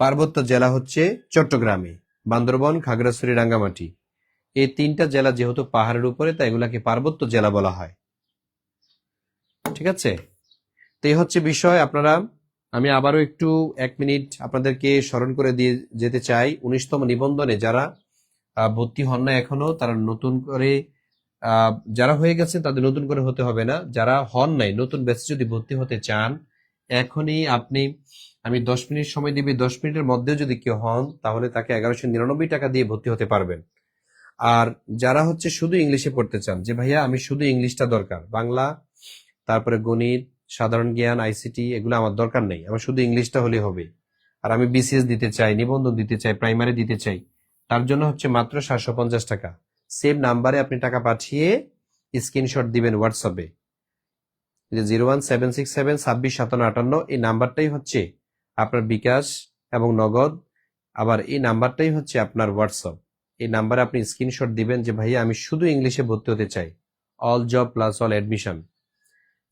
পার্বত্য জেলা হচ্ছে চট্টগ্রামে, বান্দরবন, খাগড়াছড়ি, রাঙ্গামাটি। এই 3টা জেলা যেহেতু পাহাড়ের উপরে, তাই এগুলাকে পার্বত্য জেলা বলা হয়। ঠিক আছে, তো এই হচ্ছে বিষয়। আমি আবারও একটু 1 মিনিট আপনাদেরকে স্মরণ করে দিয়ে যেতে চাই। 19তম নিবন্ধনে যারা ভর্তি হন না এখনো, তারা নতুন করে, যারা হয়ে গেছে তাদের নতুন করে হতে হবে না। যারা হন নাই, নতুন ব্যাচে যদি ভর্তি হতে চান, এখনই আমি 10 মিনিট সময় দিবি, 10 মিনিটের মধ্যে যদি কেউ হন, তাহলে তাকে 1199 টাকা দিয়ে ভর্তি হতে পারবেন। আর যারা হচ্ছে শুধু ইংলিশে পড়তে চান, যে ভাইয়া আমি শুধু ইংলিশটা দরকার, বাংলা, তারপরে গণিত, সাধারণ জ্ঞান, আইসিটি এগুলো আমার দরকার নেই, আমার শুধু ইংলিশটা হলে হবে, আর আমি বিসিএস দিতে চাই, নিবন্ধন দিতে চাই, প্রাইমারি দিতে চাই, তার জন্য হচ্ছে মাত্র 750 টাকা। সেভ নাম্বারে আপনি টাকা পাঠিয়ে স্ক্রিনশট দিবেন হোয়াটসঅ্যাপে, যে 01767265758, এই নাম্বারটাই হচ্ছে আপনার বিকাশ এবং নগদ। আবার এই নাম্বারটাই হচ্ছে আপনার হোয়াটসঅ্যাপ। এই নাম্বারে আপনি স্ক্রিনশট দিবেন যে ভাইয়া আমি শুধু ইংলিশে ভর্তি হতে চাই, all job plus all admission,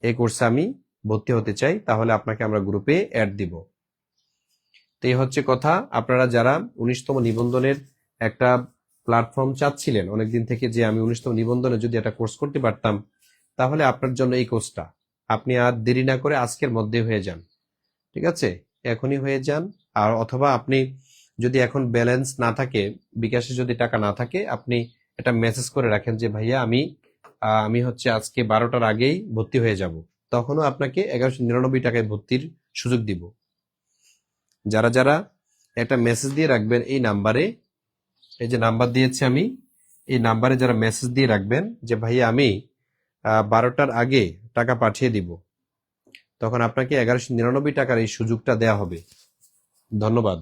এই কোর্সে আমি ভর্তি হতে চাই, তাহলে আপনাকে আমরা গ্রুপে অ্যাড দিব। তো এই হচ্ছে কথা। আপনারা যারা 19তম নিবন্ধনের একটা প্ল্যাটফর্ম চাচ্ছিলেন অনেকদিন থেকে, যে আমি 19তম নিবন্ধনে যদি একটা কোর্স করতে পারতাম, তাহলে আপনার জন্য এই কোর্সটা। আপনি আর দেরি না করে আজকের মধ্যে হয়ে যান, ঠিক আছে? এখনই হয়ে যান। আর অথবা আপনি যদি এখন ব্যালেন্স না থাকে, বিকাশে যদি টাকা না থাকে, আপনি একটা মেসেজ করে রাখেন যে ভাইয়া আমি হচ্ছে আজকে 12টার আগেই ভর্তি হয়ে যাব, তখনও আপনাকে 1199 টাকায় ভর্তির সুযোগ দিব। যারা যারা একটা মেসেজ দিয়ে রাখবেন এই নাম্বারে, এই যে নাম্বার দিয়েছি আমি, এই নাম্বারে যারা মেসেজ দিয়ে রাখবেন যে ভাইয়া আমি 12টার আগে টাকা পাঠিয়ে দিব, তখন আপনাকে 1199 টাকার এই সুযোগটা দেয়া হবে। ধন্যবাদ।